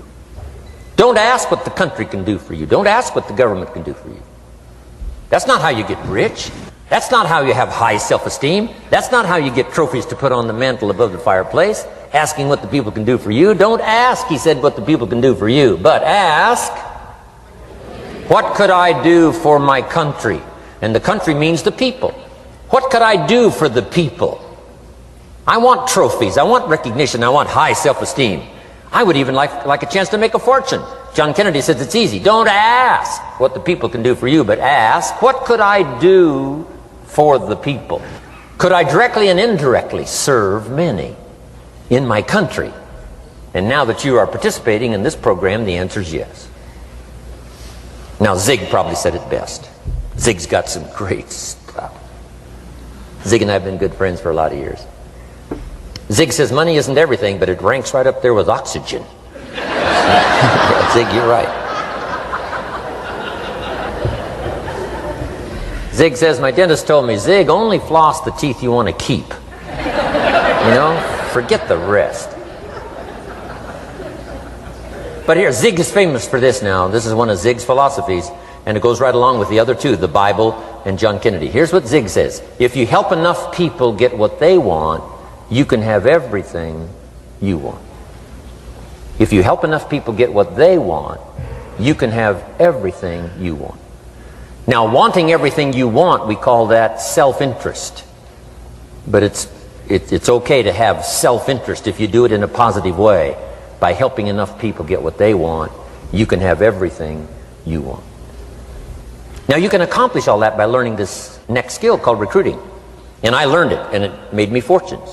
Don't ask what the country can do for you. Don't ask what the government can do for you. That's not how you get rich. That's not how you have high self-esteem. That's not how you get trophies to put on the mantle above the fireplace, asking what the people can do for you. Don't ask, he said, what the people can do for you, but ask, what could I do for my country? And the country means the people. What could I do for the people? I want trophies. I want recognition. I want high self-esteem. I would even like a chance to make a fortune. John Kennedy says it's easy. Don't ask what the people can do for you, but ask, what could I do for the people? Could I directly and indirectly serve many in my country? And now that you are participating in this program, the answer is yes. Now, Zig probably said it best. Zig's got some great stuff. Zig and I have been good friends for a lot of years. Zig says money isn't everything, but it ranks right up there with oxygen. Zig, you're right. Zig says, my dentist told me, Zig, only floss the teeth you want to keep. You know, forget the rest. But here, Zig is famous for this now. This is one of Zig's philosophies, and it goes right along with the other two, the Bible and John Kennedy. Here's what Zig says: if you help enough people get what they want, you can have everything you want. If you help enough people get what they want, you can have everything you want. Now, wanting everything you want, we call that self-interest. But it's okay to have self-interest if you do it in a positive way. By helping enough people get what they want, you can have everything you want. Now, you can accomplish all that by learning this next skill called recruiting. And I learned it, and it made me fortunes.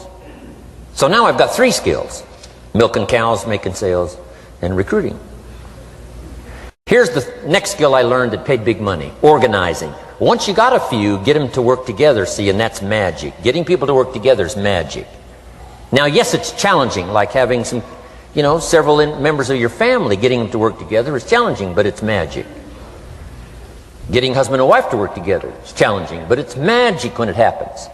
So now I've got 3 skills: milking cows, making sales, and recruiting. Here's the next skill I learned that paid big money: organizing. Once you got a few, get them to work together, see, and that's magic. Getting people to work together is magic. Now, yes, it's challenging, like having some, several members of your family, getting them to work together is challenging, but it's magic. Getting husband and wife to work together is challenging, but it's magic when it happens.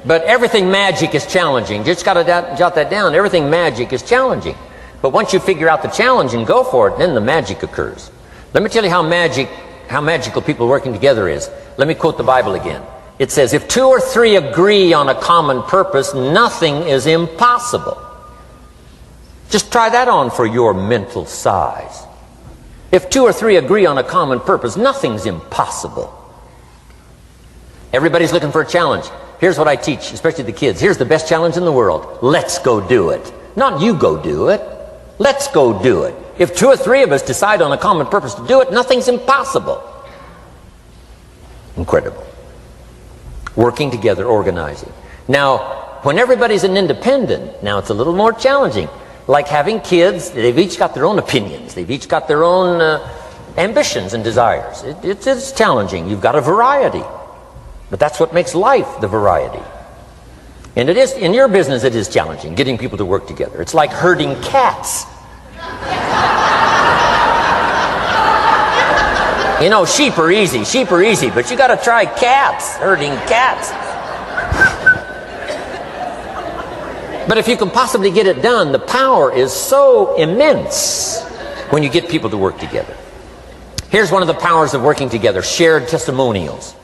But everything magic is challenging. Just got to jot that down. Everything magic is challenging. But once you figure out the challenge and go for it, then the magic occurs. Let me tell you how magical people working together is. Let me quote the Bible again. It says, if 2 or 3 agree on a common purpose, nothing is impossible. Just try that on for your mental size. If 2 or 3 agree on a common purpose, nothing's impossible. Everybody's looking for a challenge. Here's what I teach, especially the kids. Here's the best challenge in the world. Let's go do it. Not you go do it. Let's go do it. If 2 or 3 of us decide on a common purpose to do it, nothing's impossible. Incredible. Working together, organizing. Now, when everybody's an independent, now it's a little more challenging. Like having kids, they've each got their own opinions. They've each got their own ambitions and desires. It's challenging. You've got a variety. But that's what makes life the variety. And it is, in your business, it is challenging, getting people to work together. It's like herding cats. You know, sheep are easy, but you got to try cats, herding cats. But if you can possibly get it done, the power is so immense when you get people to work together. Here's one of the powers of working together: shared testimonials.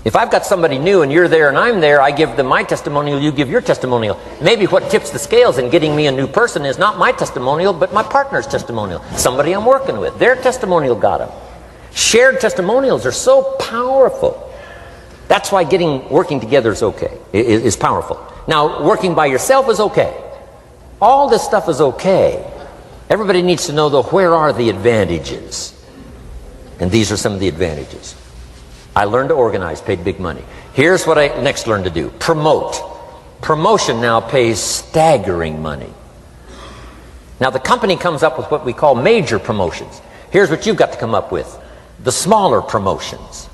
If I've got somebody new and you're there and I'm there, I give them my testimonial, you give your testimonial. Maybe what tips the scales in getting me a new person is not my testimonial, but my partner's testimonial. Somebody I'm working with, their testimonial got them. Shared testimonials are so powerful. That's why working together is okay, is powerful. Now, working by yourself is okay. All this stuff is okay. Everybody needs to know, though, where are the advantages? And these are some of the advantages. I learned to organize, paid big money. Here's what I next learned to do: promote. Promotion now pays staggering money. Now, the company comes up with what we call major promotions. Here's what you've got to come up with: the smaller promotions.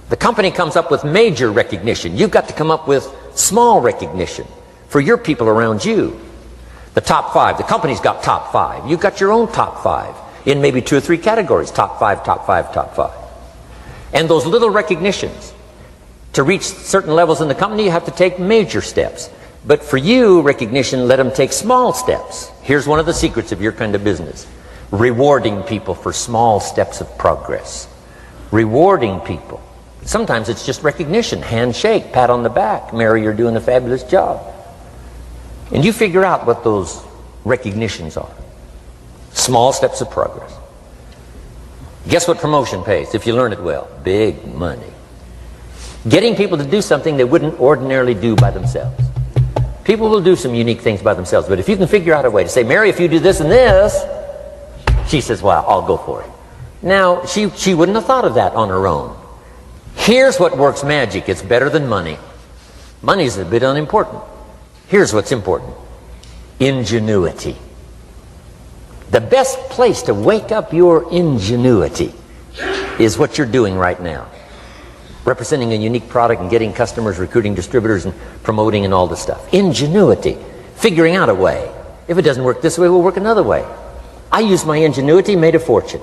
The company comes up with major recognition. You've got to come up with small recognition for your people around you. The top 5. The company's got top 5. You've got your own top 5 in maybe 2 or 3 categories: top 5, top 5, top 5. And those little recognitions, to reach certain levels in the company, you have to take major steps. But for you, recognition, let them take small steps. Here's one of the secrets of your kind of business: rewarding people for small steps of progress. Rewarding people. Sometimes it's just recognition, handshake, pat on the back: Mary, you're doing a fabulous job. And you figure out what those recognitions are. Small steps of progress. Guess what promotion pays, if you learn it well? Big money. Getting people to do something they wouldn't ordinarily do by themselves. People will do some unique things by themselves, but if you can figure out a way to say, Mary, if you do this and this, she says, well, I'll go for it. Now, she wouldn't have thought of that on her own. Here's what works magic. It's better than money. Money's a bit unimportant. Here's what's important: ingenuity. The best place to wake up your ingenuity is what you're doing right now. Representing a unique product and getting customers, recruiting distributors, and promoting and all this stuff. Ingenuity. Figuring out a way. If it doesn't work this way, we'll work another way. I used my ingenuity, made a fortune.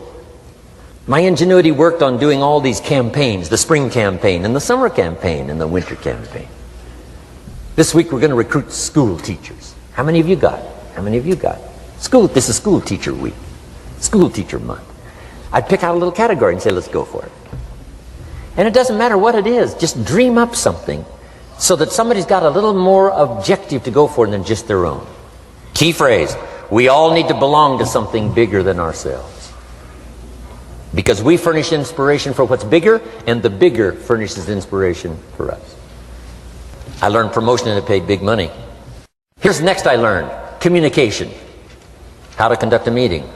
My ingenuity worked on doing all these campaigns: the spring campaign and the summer campaign and the winter campaign. This week we're going to recruit school teachers. How many of you got? How many of you got? This is school teacher week. School teacher month. I'd pick out a little category and say, let's go for it. And it doesn't matter what it is, just dream up something so that somebody's got a little more objective to go for than just their own. Key phrase: we all need to belong to something bigger than ourselves. Because we furnish inspiration for what's bigger, and the bigger furnishes inspiration for us. I learned promotion and it paid big money. Here's the next I learned: communication. How to conduct a meeting.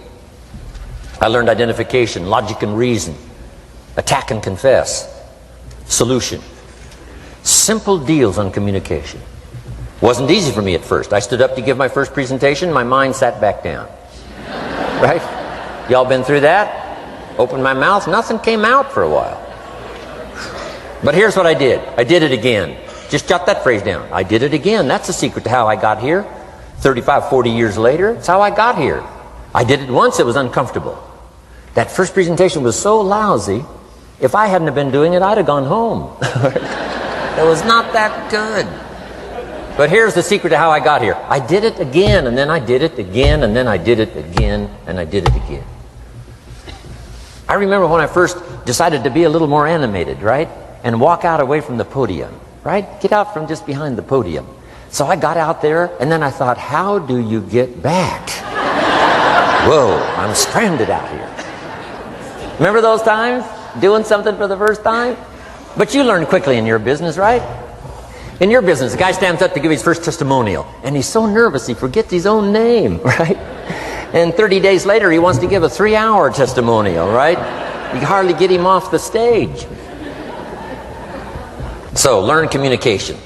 I learned identification, logic and reason, attack and confess, solution. Simple deals on communication. Wasn't easy for me at first. I stood up to give my first presentation, my mind sat back down. Right? Y'all been through that? Opened my mouth, nothing came out for a while. But here's what I did. I did it again. Just jot that phrase down. I did it again. That's the secret to how I got here. 35, 40 years later, it's how I got here. I did it once, it was uncomfortable. That first presentation was so lousy, if I hadn't have been doing it, I'd have gone home. It was not that good. But here's the secret to how I got here. I did it again, and then I did it again, and then I did it again, and I did it again. I remember when I first decided to be a little more animated, right? And walk out away from the podium, right? Get out from just behind the podium. So I got out there, and then I thought, how do you get back? Whoa, I'm stranded out here. Remember those times? Doing something for the first time? But you learn quickly in your business, right? In your business, the guy stands up to give his first testimonial, and he's so nervous he forgets his own name, right? And 30 days later, he wants to give a 3-hour testimonial, right? You can hardly get him off the stage. So, learn communication.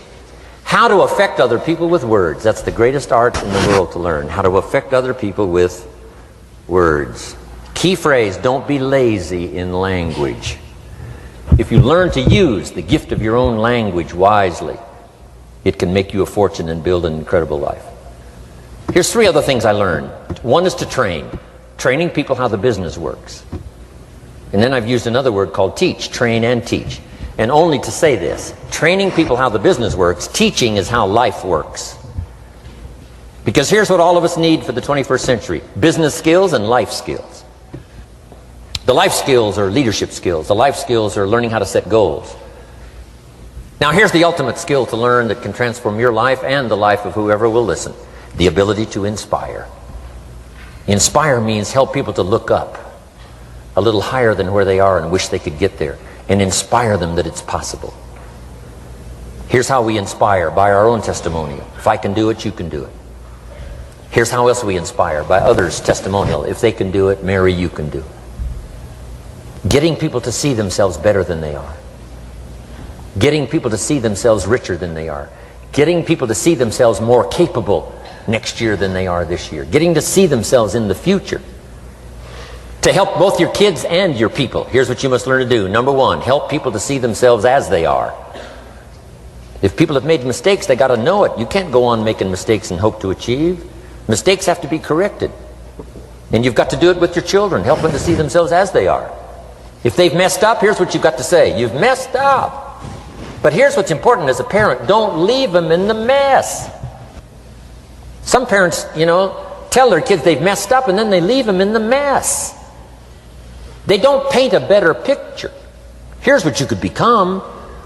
How to affect other people with words. That's the greatest art in the world to learn. How to affect other people with words. Key phrase: don't be lazy in language. If you learn to use the gift of your own language wisely, it can make you a fortune and build an incredible life. Here's 3 other things I learned. One is to train. Training people how the business works. And then I've used another word called teach. Train and teach. And only to say this, training people how the business works, teaching is how life works. Because here's what all of us need for the 21st century. Business skills and life skills. The life skills are leadership skills. The life skills are learning how to set goals. Now here's the ultimate skill to learn that can transform your life and the life of whoever will listen. The ability to inspire. Inspire means help people to look up a little higher than where they are and wish they could get there, and inspire them that it's possible. Here's how we inspire, by our own testimonial. If I can do it, you can do it. Here's how else we inspire, by others' testimonial. If they can do it, Mary, you can do it. Getting people to see themselves better than they are. Getting people to see themselves richer than they are. Getting people to see themselves more capable next year than they are this year. Getting to see themselves in the future. To help both your kids and your people, here's what you must learn to do. Number 1, help people to see themselves as they are. If people have made mistakes, they got to know it. You can't go on making mistakes and hope to achieve. Mistakes have to be corrected. And you've got to do it with your children. Help them to see themselves as they are. If they've messed up, here's what you've got to say. You've messed up. But here's what's important as a parent. Don't leave them in the mess. Some parents, tell their kids they've messed up and then they leave them in the mess. They don't paint a better picture. Here's what you could become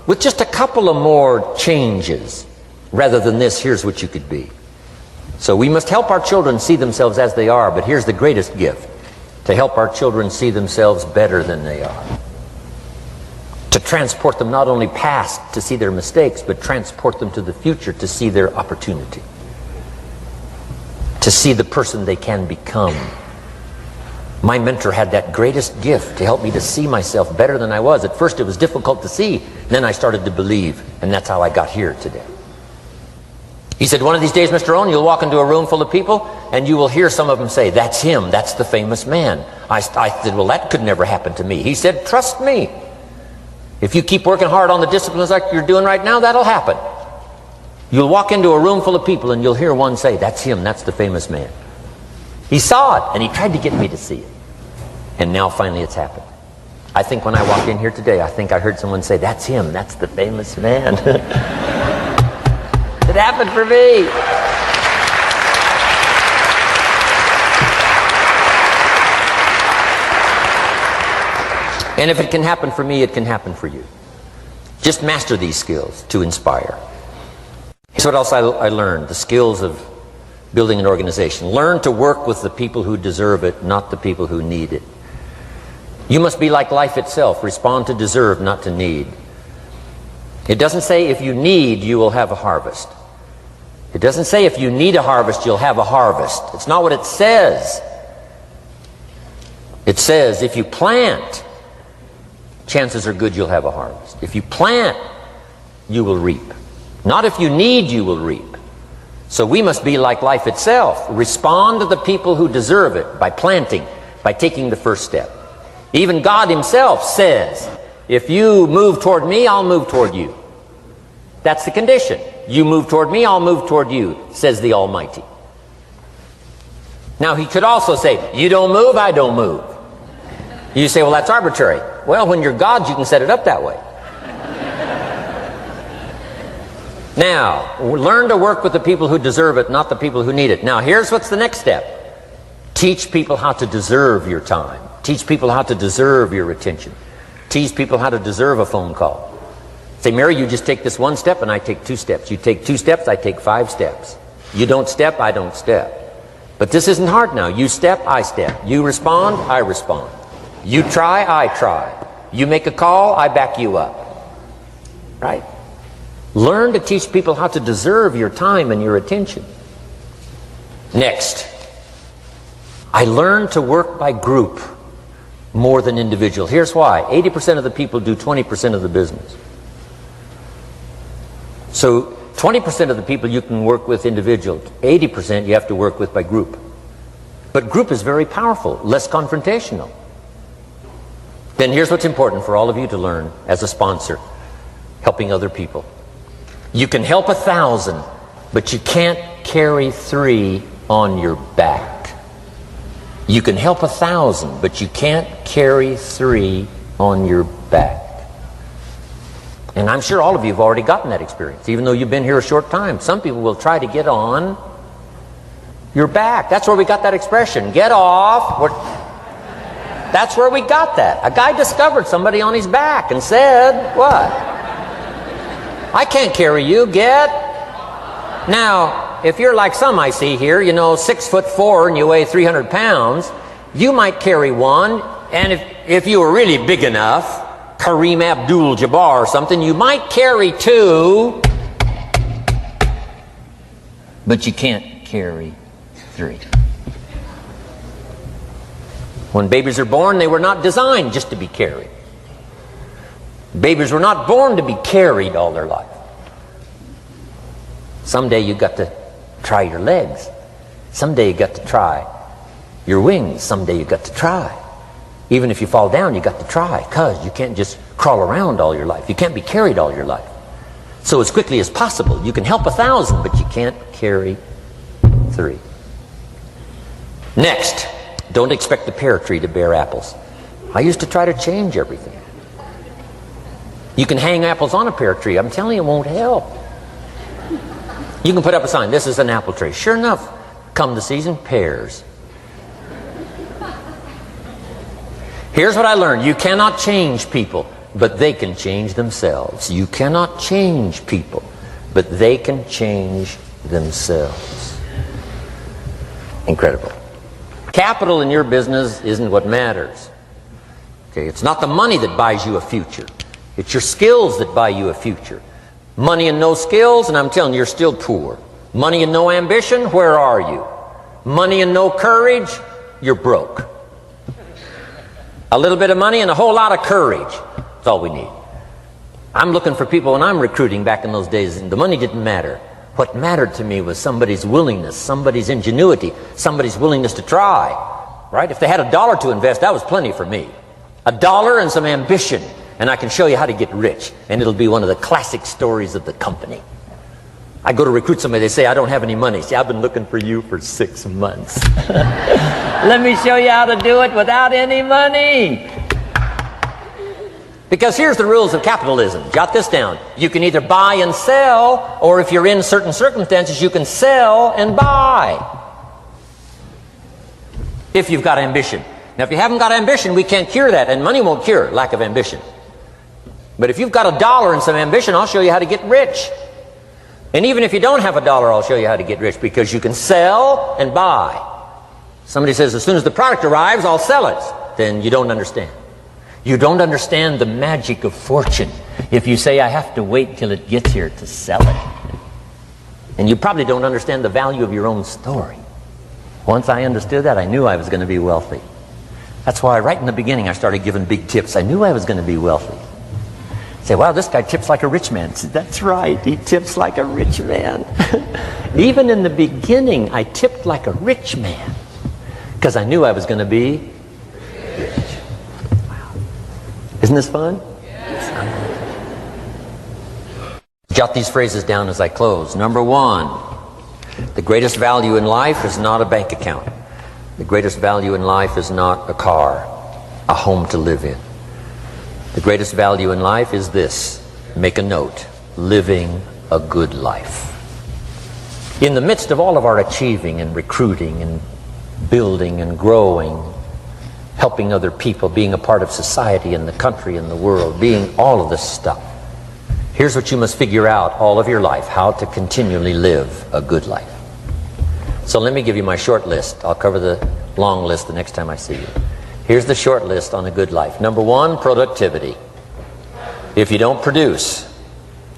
with just a couple of more changes. Rather than this, here's what you could be. So we must help our children see themselves as they are, but here's the greatest gift. To help our children see themselves better than they are. To transport them not only past to see their mistakes, but transport them to the future to see their opportunity. To see the person they can become. My mentor had that greatest gift to help me to see myself better than I was. At first it was difficult to see, then I started to believe, and that's how I got here today. He said, one of these days, Mr. Rohn, you'll walk into a room full of people and you will hear some of them say, that's him, that's the famous man. I said, well, that could never happen to me. He said, trust me. If you keep working hard on the disciplines like you're doing right now, that'll happen. You'll walk into a room full of people and you'll hear one say, that's him, that's the famous man. He saw it and he tried to get me to see it. And now finally it's happened. I think when I walked in here today, I think I heard someone say, that's him, that's the famous man. It happened for me. And if it can happen for me, it can happen for you. Just master these skills to inspire. Here's what else I learned. The skills of building an organization. Learn to work with the people who deserve it, not the people who need it. You must be like life itself. Respond to deserve, not to need. It doesn't say if you need, you will have a harvest. It doesn't say if you need a harvest, you'll have a harvest. It's not what it says. It says if you plant, chances are good you'll have a harvest. If you plant, you will reap. Not if you need, you will reap. So we must be like life itself. Respond to the people who deserve it by planting, by taking the first step. Even God himself says, if you move toward me, I'll move toward you. That's the condition. You move toward me, I'll move toward you, says the Almighty. Now he could also say, you don't move, I don't move. You say, well, that's arbitrary. Well, when you're God, you can set it up that way. Now, learn to work with the people who deserve it, not the people who need it. Now, here's what's the next step. Teach people how to deserve your time. Teach people how to deserve your attention. Teach people how to deserve a phone call. Say, Mary, you just take this one step and I take 2 steps. You take 2 steps, I take 5 steps. You don't step, I don't step. But this isn't hard now. You step, I step. You respond, I respond. You try, I try. You make a call, I back you up. Right? Learn to teach people how to deserve your time and your attention. Next, I learned to work by group more than individual. Here's why. 80% of the people do 20% of the business. So 20% of the people you can work with individual, 80% you have to work with by group. But group is very powerful, less confrontational. Then here's what's important for all of you to learn as a sponsor, helping other people. You can help 1,000, but you can't carry 3 on your back. You can help 1,000, but you can't carry 3 on your back. And I'm sure all of you have already gotten that experience, even though you've been here a short time. Some people will try to get on your back. That's where we got that expression, get off. That's where we got that. A guy discovered somebody on his back and said, what? I can't carry you, get. Now, if you're like some I see here, 6'4" and you weigh 300 pounds, you might carry one, and if you were really big enough, Kareem Abdul-Jabbar or something, you might carry 2, but you can't carry 3. When babies are born, they were not designed just to be carried. Babies were not born to be carried all their life. Someday you got to try your legs. Someday you got to try your wings. Someday you got to try. Even if you fall down, you got to try, because you can't just crawl around all your life. You can't be carried all your life. So as quickly as possible, you can help 1,000, but you can't carry 3. Next, don't expect the pear tree to bear apples. I used to try to change everything. You can hang apples on a pear tree. I'm telling you, it won't help. You can put up a sign, this is an apple tree. Sure enough, come the season, pears. Here's what I learned. You cannot change people, but they can change themselves. You cannot change people, but they can change themselves. Incredible. Capital in your business isn't what matters. Okay, it's not the money that buys you a future. It's your skills that buy you a future. Money and no skills, and I'm telling you, you're still poor. Money and no ambition, where are you? Money and no courage, you're broke. A little bit of money and a whole lot of courage. That's all we need. I'm looking for people when I'm recruiting back in those days, and the money didn't matter. What mattered to me was somebody's willingness, somebody's ingenuity, somebody's willingness to try. Right? If they had $1 to invest, that was plenty for me. $1 and some ambition, and I can show you how to get rich. And it'll be one of the classic stories of the company. I go to recruit somebody, they say, I don't have any money. See, I've been looking for you for 6 months. Let me show you how to do it without any money. Because here's the rules of capitalism. Jot this down. You can either buy and sell, or if you're in certain circumstances, you can sell and buy. If you've got ambition. Now, if you haven't got ambition, we can't cure that, and money won't cure lack of ambition. But if you've got $1 and some ambition, I'll show you how to get rich. And even if you don't have $1, I'll show you how to get rich, because you can sell and buy. Somebody says, as soon as the product arrives, I'll sell it. Then you don't understand. You don't understand the magic of fortune if you say, I have to wait till it gets here to sell it. And you probably don't understand the value of your own story. Once I understood that, I knew I was going to be wealthy. That's why right in the beginning I started giving big tips. I knew I was going to be wealthy. Say, wow, this guy tips like a rich man. Say, that's right, he tips like a rich man. Even in the beginning, I tipped like a rich man, because I knew I was going to be rich. Wow. Isn't this fun? Yes. Jot these phrases down as I close. Number 1, the greatest value in life is not a bank account. The greatest value in life is not a car, a home to live in. The greatest value in life is this. Make a note. Living a good life. In the midst of all of our achieving and recruiting and building and growing, helping other people, being a part of society and the country and the world, being all of this stuff, here's what you must figure out all of your life: how to continually live a good life. So let me give you my short list. I'll cover the long list the next time I see you. Here's the short list on a good life. Number 1, productivity. If you don't produce,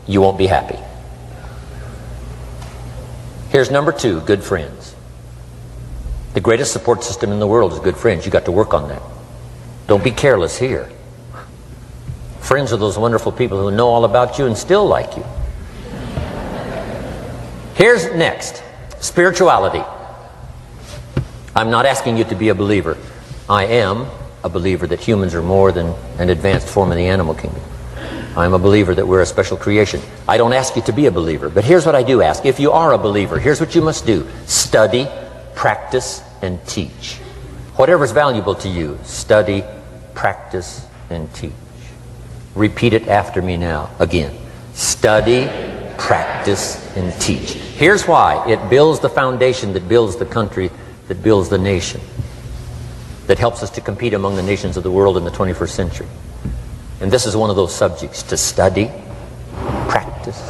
you won't be happy. Here's number 2, good friends. The greatest support system in the world is good friends. You got to work on that. Don't be careless here. Friends are those wonderful people who know all about you and still like you. Here's next, spirituality. I'm not asking you to be a believer. I am, a believer that humans are more than an advanced form of the animal kingdom. I'm a believer that we're a special creation. I don't ask you to be a believer, but here's what I do ask. If you are a believer, here's what you must do. Study, practice, and teach. Whatever's valuable to you, study, practice, and teach. Repeat it after me now. Again. Study, practice, and teach. Here's why. It builds the foundation that builds the country, that builds the nation, that helps us to compete among the nations of the world in the 21st century. And this is one of those subjects, to study, practice,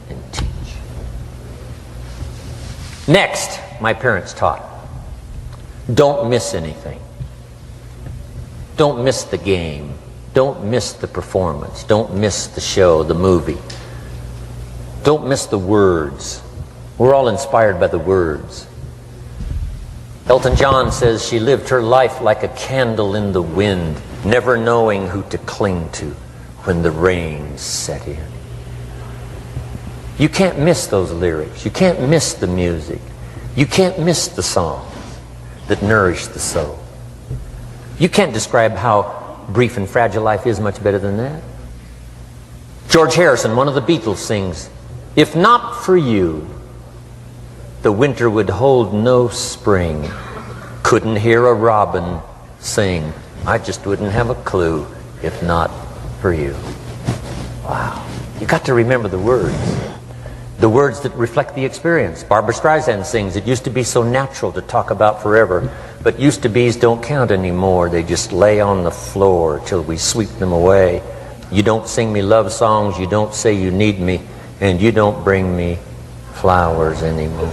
and teach. Next, my parents taught, don't miss anything. Don't miss the game. Don't miss the performance. Don't miss the show, the movie. Don't miss the words. We're all inspired by the words. Elton John says she lived her life like a candle in the wind, never knowing who to cling to when the rain set in. You can't miss those lyrics. You can't miss the music. You can't miss the songs that nourish the soul. You can't describe how brief and fragile life is much better than that. George Harrison, one of the Beatles, sings, "If not for you, the winter would hold no spring. Couldn't hear a robin sing. I just wouldn't have a clue if not for you." Wow. You got to remember the words. The words that reflect the experience. Barbra Streisand sings, "It used to be so natural to talk about forever, but used to be's don't count anymore. They just lay on the floor till we sweep them away. You don't sing me love songs, you don't say you need me, and you don't bring me flowers anymore."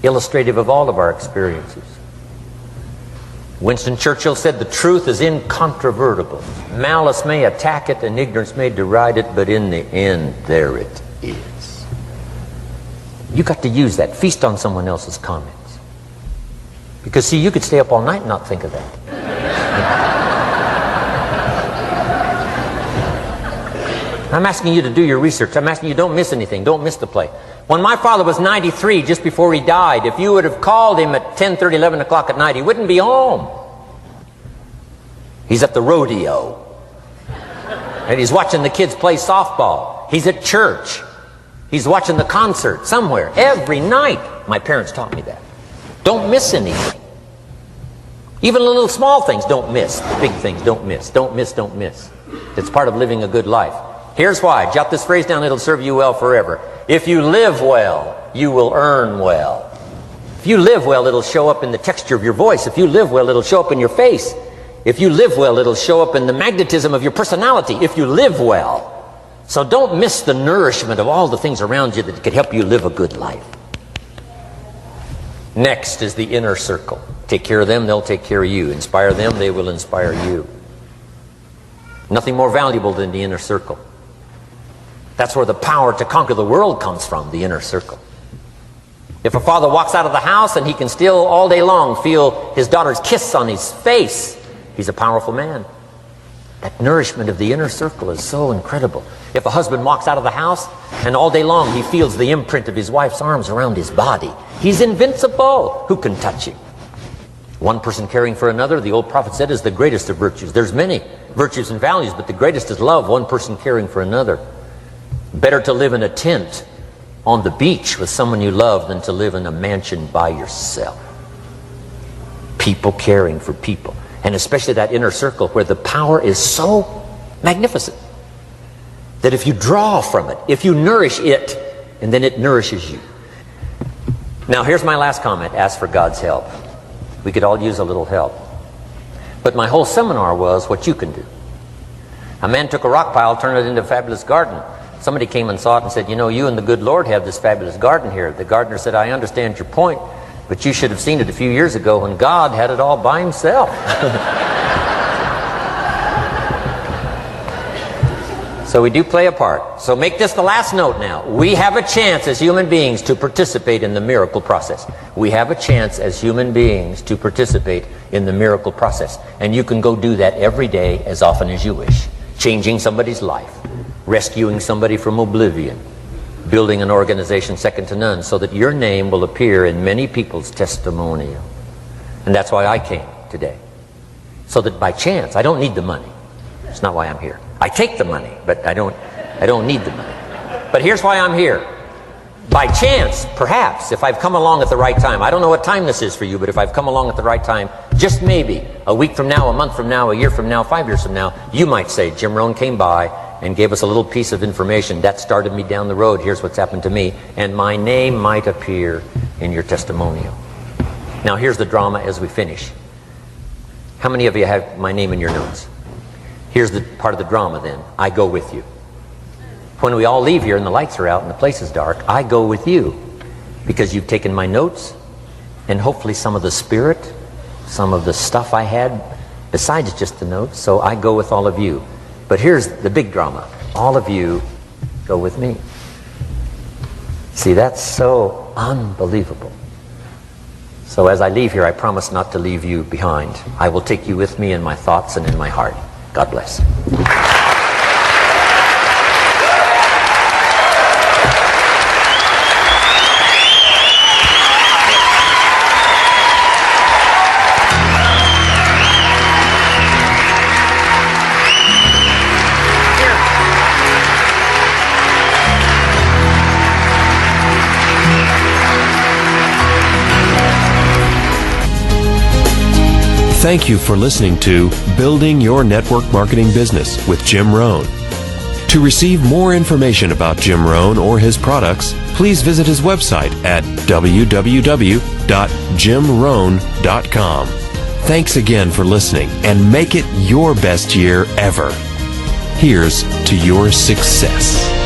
Illustrative of all of our experiences. Winston Churchill said, "The truth is incontrovertible. Malice may attack it and ignorance may deride it, but in the end, there it is." You got to use that. Feast on someone else's comments. Because, see, you could stay up all night and not think of that. I'm asking you to do your research. I'm asking you, don't miss anything. Don't miss the play. When my father was 93, just before he died, if you would have called him at 10:30, 11 o'clock at night, he wouldn't be home. He's at the rodeo. And he's watching the kids play softball. He's at church. He's watching the concert somewhere. Every night. My parents taught me that. Don't miss anything. Even the little small things, don't miss. The big things, don't miss. Don't miss, don't miss. It's part of living a good life. Here's why. Jot this phrase down. It'll serve you well forever. If you live well, you will earn well. If you live well, it'll show up in the texture of your voice. If you live well, it'll show up in your face. If you live well, it'll show up in the magnetism of your personality. If you live well. So don't miss the nourishment of all the things around you that could help you live a good life. Next is the inner circle. Take care of them, they'll take care of you. Inspire them, they will inspire you. Nothing more valuable than the inner circle. That's where the power to conquer the world comes from, the inner circle. If a father walks out of the house and he can still all day long feel his daughter's kiss on his face, he's a powerful man. That nourishment of the inner circle is so incredible. If a husband walks out of the house and all day long he feels the imprint of his wife's arms around his body, he's invincible. Who can touch him? One person caring for another, the old prophet said, is the greatest of virtues. There's many virtues and values, but the greatest is love, one person caring for another. Better to live in a tent on the beach with someone you love than to live in a mansion by yourself. People caring for people. And especially that inner circle where the power is so magnificent that if you draw from it, if you nourish it, and then it nourishes you. Now here's my last comment. Ask for God's help. We could all use a little help. But my whole seminar was what you can do. A man took a rock pile, turned it into a fabulous garden. Somebody came and saw it and said, "You know, you and the good Lord have this fabulous garden here." The gardener said, "I understand your point, but you should have seen it a few years ago when God had it all by himself." So we do play a part. So make this the last note now. We have a chance as human beings to participate in the miracle process. We have a chance as human beings to participate in the miracle process. And you can go do that every day as often as you wish. Changing somebody's life. Rescuing somebody from oblivion. Building an organization second to none so that your name will appear in many people's testimonial. And that's why I came today. so that by chance, I don't need the money. It's not why I'm here. I take the money, but I don't need the money. But here's why I'm here. By chance, perhaps, if I've come along at the right time, I don't know what time this is for you, but if I've come along at the right time, just maybe, a week from now, a month from now, a year from now, 5 years from now, you might say, Jim Rohn came by and gave us a little piece of information that started me down the road. Here's what's happened to me. And my name might appear in your testimonial. Now here's the drama as we finish. How many of you have my name in your notes? Here's the part of the drama then. I go with you. When we all leave here and the lights are out and the place is dark, I go with you because you've taken my notes and hopefully some of the spirit, some of the stuff I had besides just the notes. So I go with all of you. But here's the big drama. All of you go with me. See, that's so unbelievable. So as I leave here, I promise not to leave you behind. I will take you with me in my thoughts and in my heart. God bless. Thank you for listening to Building Your Network Marketing Business with Jim Rohn. To receive more information about Jim Rohn or his products, please visit his website at www.jimrohn.com. Thanks again for listening, and make it your best year ever. Here's to your success.